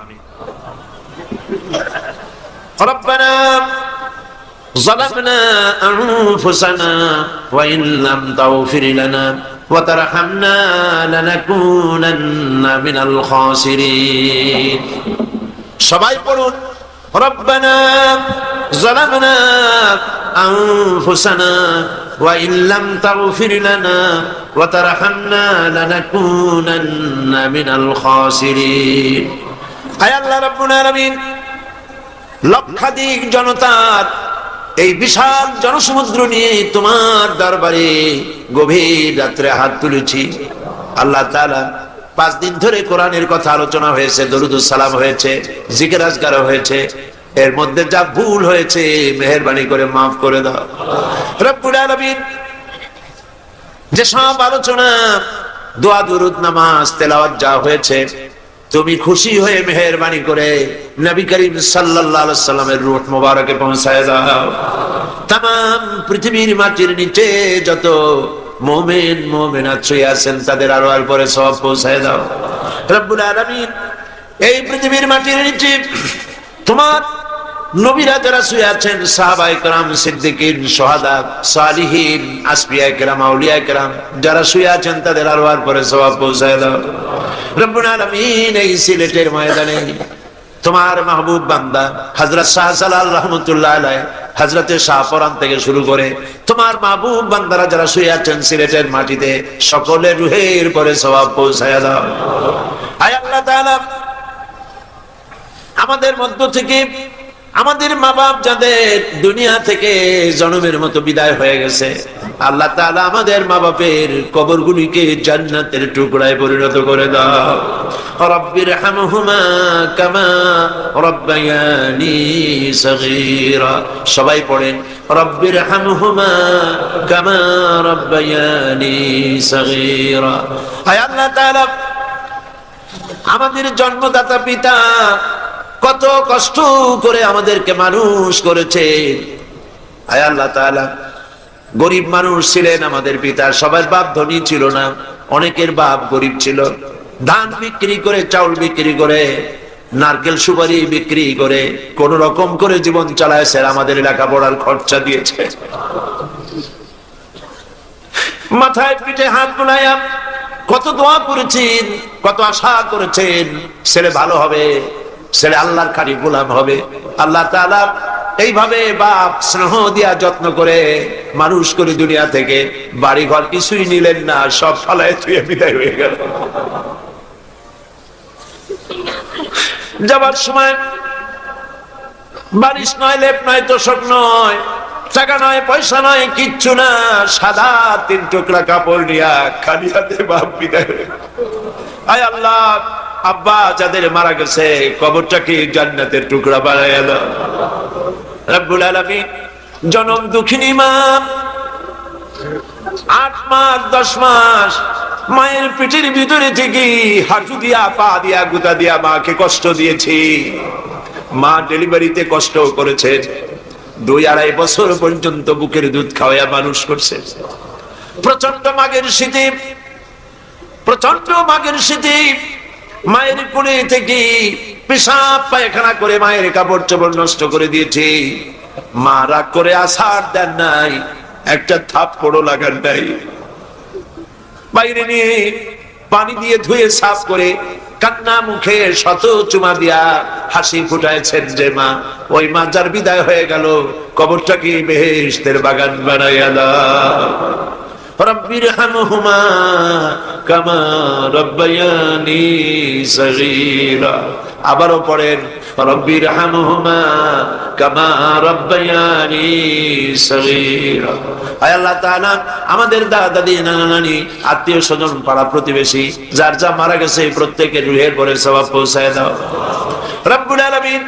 B: রব্বানা ظلمنا أنفسنا وإن لم تغفر لنا وترحمنا لنكونن من الخاسرين। সবাই পড়ুন ربنا ظلمنا أنفسنا وإن لم تغفر لنا وترحمنا لنكونن من الخاسرين। আয় আল্লাহ রাব্বুল আলামিন, লক্ষাধিক জনতার এই বিশাল জনসমুদ্র নিয়ে তোমার দরবারে গভীর রাত্রে হাত তুলেছি। আল্লাহ তাআলা 5 দিন ধরে কোরআনের কথা আলোচনা হয়েছে, দরুদ ও সালাম হয়েছে, জিকির আজকার হয়েছে। এর মধ্যে যা ভুল হয়েছে মেহেরবানি করে মাফ করে দাও রব্বুল আলামিন। যে সব আলোচনা, দোয়া, দুরুদ, নামাজ, তেলাওয়াত যা হয়েছে, তুমি খুশি হয়ে মেহেরবানি করে নবী করিম সাল্লাল্লাহু আলাইহি সাল্লামের রূহ মুবারকে পৌঁছায় দাও। तमाम পৃথিবীর মাটির নিচে যত মুমিন মুমিনাত শুয়ে আছেন তাদের আরওয়ার পরে সওয়াব পৌঁছায় দাও রব্বুল আলামিন। এই পৃথিবীর মাটির নিচে তোমার নবীরা যারা শুয়ে আছেন, সাহাবায়ে কেরাম, সিদ্দিকিন, শুহাদা, সালিহিন, আসফিয়ায়ে কেরাম, আউলিয়ায়ে কেরাম যারা শুয়ে আছেন তাদের আরওয়ার পরে সওয়াব পৌঁছায় দাও রব্বুল আলামিন। এই সিলেটের ময়দানে তোমার মাহবুব বান্দা হযরত শাহজালাল রাহমাতুল্লাহ আলাইহি, হযরতে শাহপরান থেকে শুরু করে তোমার মাহবুব বান্দারা যারা শুয়ে আছেন সিলেটের মাটিতে, সকলের রুহের পরে সওয়াব পৌঁছায় দাও। আয় আল্লাহ তাআলা, আমাদের মধ্য থেকে আমাদের মা বাপ যাদের দুনিয়া থেকে জন্মের মতো বিদায় হয়ে গেছে, আল্লাহ তাআলা আমাদের মা বাপের কবরগুলিকে জান্নাতের টুকরায় পরিণত করে দাও। রব্বিরহামহুমা কামা রব্বায়ানি সগীরা। সবাই পড়েন রব্বিরহামহুমা কামা রব্বায়ানি সগীরা। হায় আল্লাহ তাআলা, আমাদের জন্মদাতা পিতা কত কষ্ট করে আমাদেরকে মানুষ করেছে। আয় আল্লাহ তাআলা, গরিব মানুষ ছিলেন আমাদের পিতা, সবার বাপ ধনী ছিল না, অনেকের বাপ গরিব ছিল। ধান বিক্রি করে, চাউল বিক্রি করে, নারকেল সুপারি বিক্রি করে কোন রকম করে জীবন চালায়ছে, আমাদের লেখাপড়ার খরচা দিয়েছে। মাথায় পিঠে হাত বুলাইয়া কত দোয়া করেছেন, কত আশা করেছেন ছেলে ভালো হবে, ছেলে আল্লাহর খাঁটি গোলাম হবে। আল্লাহ তাআলা এইভাবে বাপ স্নেহ দিয়া যত্ন করে মানুষ করে দুনিয়া থেকে বাড়ি ঘর কিছুই নিলেন না, সব ফালায় থুয়ে বিদায় হয়ে গেল। যাবার সময় বারিশ নয়, লেপ নয়, তোষক নয়, টাকা নয়, পয়সা নয়, কিচ্ছু না, সাদা 3 টুকরা কাপড় নিয়া খালি হাতে বাপ বিদায় হয়ে গেল। আয় আল্লাহ, আব্বা যাদের মারা গেছে কবরটাকে জান্নাতের টুকরা বানাইয়া দাও রব্বুল আলামিন। জনম দুঃখিনী মা 8 মাস 10 মাস মায়ের পেটের ভিতরে থেকে হাঁটু দিয়া, পা দিয়া, গুতা দিয়া মাকে কষ্ট দিয়েছি। মা ডেলিভারিতে কষ্ট করেছে, 2-2.5 বছর পর্যন্ত বুকের দুধ খাওয়াইয়া মানুষ করছে। প্রচন্ড মাগের শীতে, প্রচন্ড মাগের শীতে মায়ের কোলে থেকে পেশাব পায়খানা করে মায়ের কাপড় চোপড় নষ্ট করে দিয়েছে। মা রাগ করে আছাড় দেন নাই, একটা থাপ্পড়ও লাগান নাই। বাইরে নিয়ে পানি দিয়ে ধুয়ে সাফ করে কান্না মুখে শত চুমা দিয়া হাসি ফুটাইছেন যে মা, ওই মা যার বিদায় হয়ে গেল কবরটাকে বেহেশতের বাগান বানাইয়া দাও। রব্বিরহামহুমা কামা রব্বায়ানি সগীরা। আবারও পড়েন রব্বিরহামহুমা কামা রব্বায়ানি সগীরা। আয় আল্লাহ তাআলা, আমাদের দাদা দাদি, নানা নানি, আত্মীয় স্বজন, পাড়া প্রতিবেশী যার যা মারা গেছে প্রত্যেকের রুহের পরে সওয়াব পৌঁছায় দাও রব্বুল আলামিন।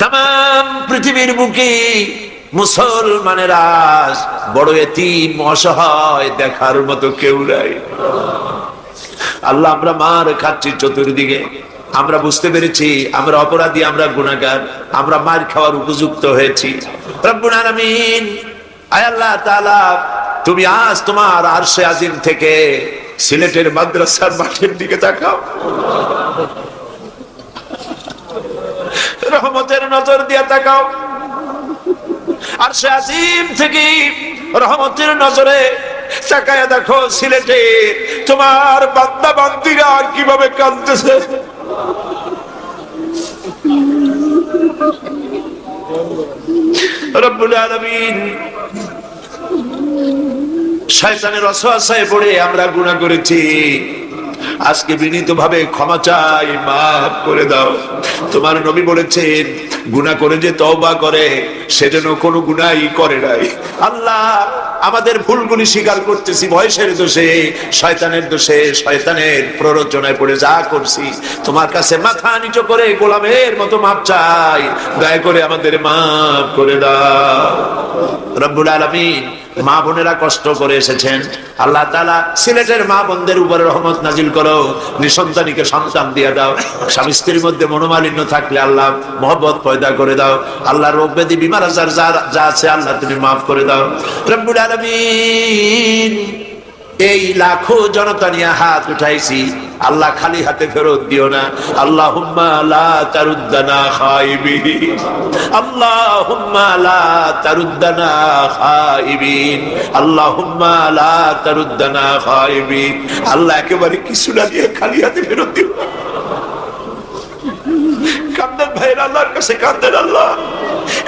B: तमाम পৃথিবীর বুকে মুসলমানের আজ বড় এতিম, অসহায়, দেখার মতো কেউ নাই। আল্লাহ, আমরা মার খাচ্ছি চতুর্দিকে, আমরা বুঝতে পেরেছি আমরা অপরাধী, আমরা গুনাহগার, আমরা মার খাওয়ার উপযুক্ত হয়েছি। রব্বুল আলামিন, আয় আল্লাহ তাআলা, তুমি আজ তোমার আরশে আজিম থেকে সিলেটের মাদ্রাসার মাঠের দিকে তাকাও, রহমতের নজর দিয়ে তাকাও। আরশে আজিম থেকে রহমতের নজরে তাকায় দেখো সিলেটে তোমার বান্দা বান্দীরা কিভাবে কাঁদতেছে। রব্বুল আলামিন, শয়তানের ওয়াসওয়াসায় পড়ে আমরা গুনাহ করেছি, আজকে বিনীতভাবে ক্ষমা চাই, মাফ করে দাও। তোমার নবী বলেছেন গুনাহ করে যে তওবা করে সে যেন কোনো গুনাহই করে নাই। আল্লাহ, আমাদের ভুলগুলি স্বীকার করতেছি, বয়সের দোষে, শয়তানের দোষে, শয়তানের প্ররোচনায় পড়ে যা করছি, তোমার কাছে মাথা নিচু করে গোলামের মতো মাপ চাই, দয়া করে আমাদের মাফ করে দাও। রব্বুল আলামিন, মা বোনেরা কষ্ট করে এসেছেন, আল্লাহ তাআলা সিলেটের মা বোনদের উপরে রহমত নাজিল করো, নিঃসন্তানীকে সন্তান দিয়ে দাও। স্বামী স্ত্রীর মধ্যে মনোমালিন্য থাকলে আল্লাহ মহব্বত পয়দা করে দাও। আল্লাহ রোগ ব্যাধি বিমার আজার যা আছে আল্লাহ তুমি মাফ করে দাও। রব্বুল আলামিন, এই লাখো জনতা নিয়ে হাত উঠাইছি, আল্লাহ খালি হাতে ফেরত দিও না। আল্লাহুম্মা লা তারুদ্দানা খাইবিন, আল্লাহুম্মা লা তারুদ্দানা খাইবিন, আল্লাহুম্মা লা তারুদ্দানা খাইবিন। আল্লাহ, একেবারে কিছু না দিয়ে খালি হাতে ফেরত দিও। কান্দেন ভাইরা, আল্লাহর কাছে কান্দেন, আল্লাহ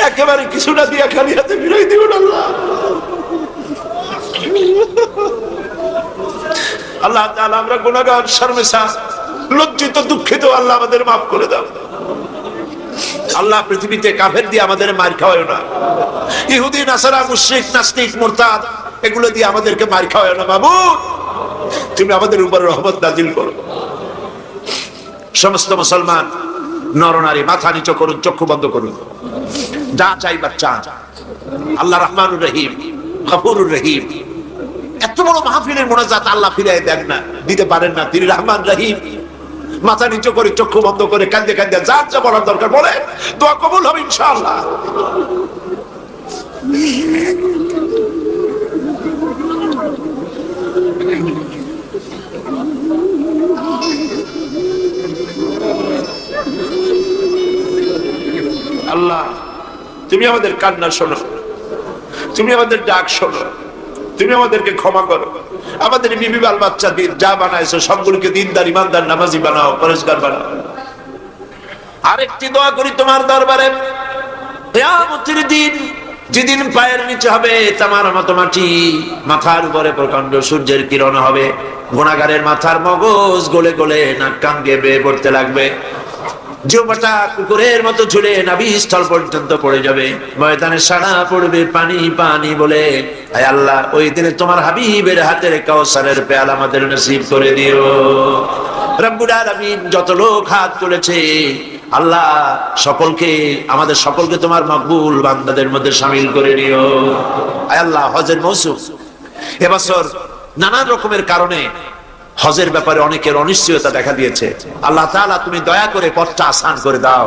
B: একেবারে কিছু না দিয়ে খালি হাতে ফিরাই দিও না। আল্লাহ তাআলা, আমরা গুনাহগার, শর্মিষ্ঠা, লজ্জিত, দুঃখিত, আল্লাহ আমাদের মাফ করে দাও। আল্লাহ, পৃথিবীতে কাফের দিয়ে আমাদের মার খাওয়ায় না, ইহুদি, নাসারা, মুশরিক, নাস্তিক, মুরতাদ এগুলো দিয়ে আমাদেরকে মার খাওয়ায় না। মাবুদ, তুমি আমাদের উপর রহমত নাজিল করো। সমস্ত মুসলমান নরনারী মাথা নিচু করুন, চক্ষু বন্ধ করুন, যা চাইবার চান। আল্লাহ রহমানুর রহিম, গফুরুর রহিম। এত বড় মাহফিলের মোনাজাত আল্লাহ ফিরাই দেন না, দিতে পারেন না। তিনি রহমান রহিম। মাথা নিচু করে, চক্ষু বন্ধ করে, কাঁদে কাঁদে যার যা বলার দরকার বলে, দোয়া কবুল হবে ইনশাআল্লাহ। আল্লাহ, তুমি আমাদের কান্না শোনো, তুমি আমাদের ডাক শোনো, তুমি আমাদেরকে ক্ষমা করো। আমাদের বিবি বাল বাচ্চাদের যা বানাইছো সবগুলোকে দিনদার, ইমানদার, নামাজি বানাও, পরেশগার বানাও। আরেকটি দোয়া করি তোমার দরবারে, কিয়ামতের দিন যেদিন পায়ের নিচে হবে তামার মতো মাটি, মাথার উপরে প্রকাণ্ড সূর্যের কিরণ হবে, গুনাহগারের মাথার মগজ গলে গলে নাক কান দিয়ে বেয়ে পড়তে লাগবে, জিহ্বাটা কুকুরের মতো ঝুলে নাভিস্থল পর্যন্ত পড়ে যাবে, ময়দানে সাড়া পড়বে পানি পানি বলে। আয় আল্লাহ, ওই দিনে তোমার হাবিবের হাতের কাউসারের পেয়ালা আমাদের নসিব করে দিও। রব্বুল আলামিন, যত লোক হাত তুলেছে আল্লাহ, সকলকে, আমাদের সকলকে তোমার মকবুল বান্দাদের মধ্যে শামিল করে নিও। আয় আল্লাহ, হজের মৌসুম এবছর নানান রকমের কারণে হজের ব্যাপারে অনেকের অনিশ্চয়তা দেখা দিয়েছে। আল্লাহ তাআলা, তুমি দয়া করে পথটা আসান করে দাও।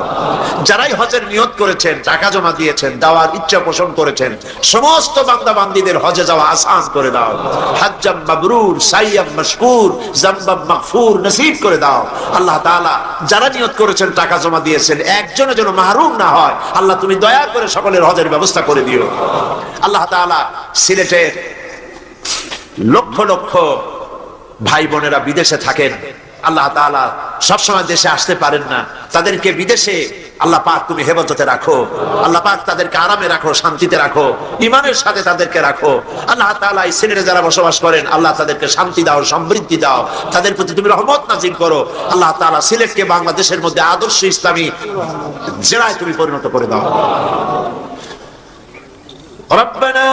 B: যারাই হজের নিয়ত করেছেন, টাকা জমা দিয়েছেন, দেওয়ার ইচ্ছা পোষণ করেছেন, সমস্ত বান্দা বান্দীদের হজে যাওয়া আসান করে দাও। হাজ্জাম মাবরুর, সাইয়াম মাশকুর, যামবাম মাগফুর নসিব করে দাও। আল্লাহ তাআলা, যারা নিয়ত করেছেন, টাকা জমা দিয়েছেন, একজনের যেন মাহরুম না হয়। আল্লাহ, তুমি দয়া করে সকলের হজের ব্যবস্থা করে দিও। আল্লাহ তাআলা, সিলেটের লক্ষ লক্ষ ভাই বোনেরা বিদেশে থাকেন, আল্লাহ তাআলা সবসময় দেশে আসতে পারেন না, তাদেরকে বিদেশে আল্লাহ পাক তুমি হেফাজতে রাখো। আল্লাহ পাক তাদেরকে আরামে রাখো, শান্তিতে রাখো, ঈমানের সাথে তাদেরকে রাখো। আল্লাহ তাআলা, এই সিলেটে যারা বসবাস করেন, আল্লাহ তাদেরকে শান্তি দাও, সমৃদ্ধি দাও, তাদের প্রতি তুমি রহমত নাজিল করো। আল্লাহ তাআলা, সিলেটকে বাংলাদেশের মধ্যে আদর্শ ইসলামী জেলায় তুমি পরিণত করে দাও। রব্বানা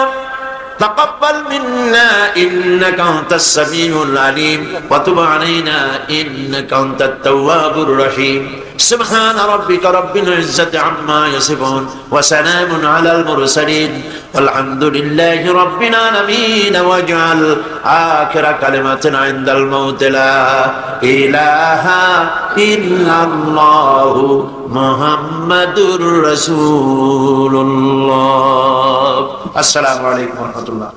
B: تقبل منا إنك أنت السميع العليم وتب علينا إنك أنت التواب الرحيم سبحان ربك رب العزة عما يصفون وسلام على المرسلين والحمد لله رب العالمين واجعل آخر كلمة عند الموت لا إله إلا الله محمد رسول الله আসসালামু আলাইকুম ওয়া রাহমাতুল্লাহ।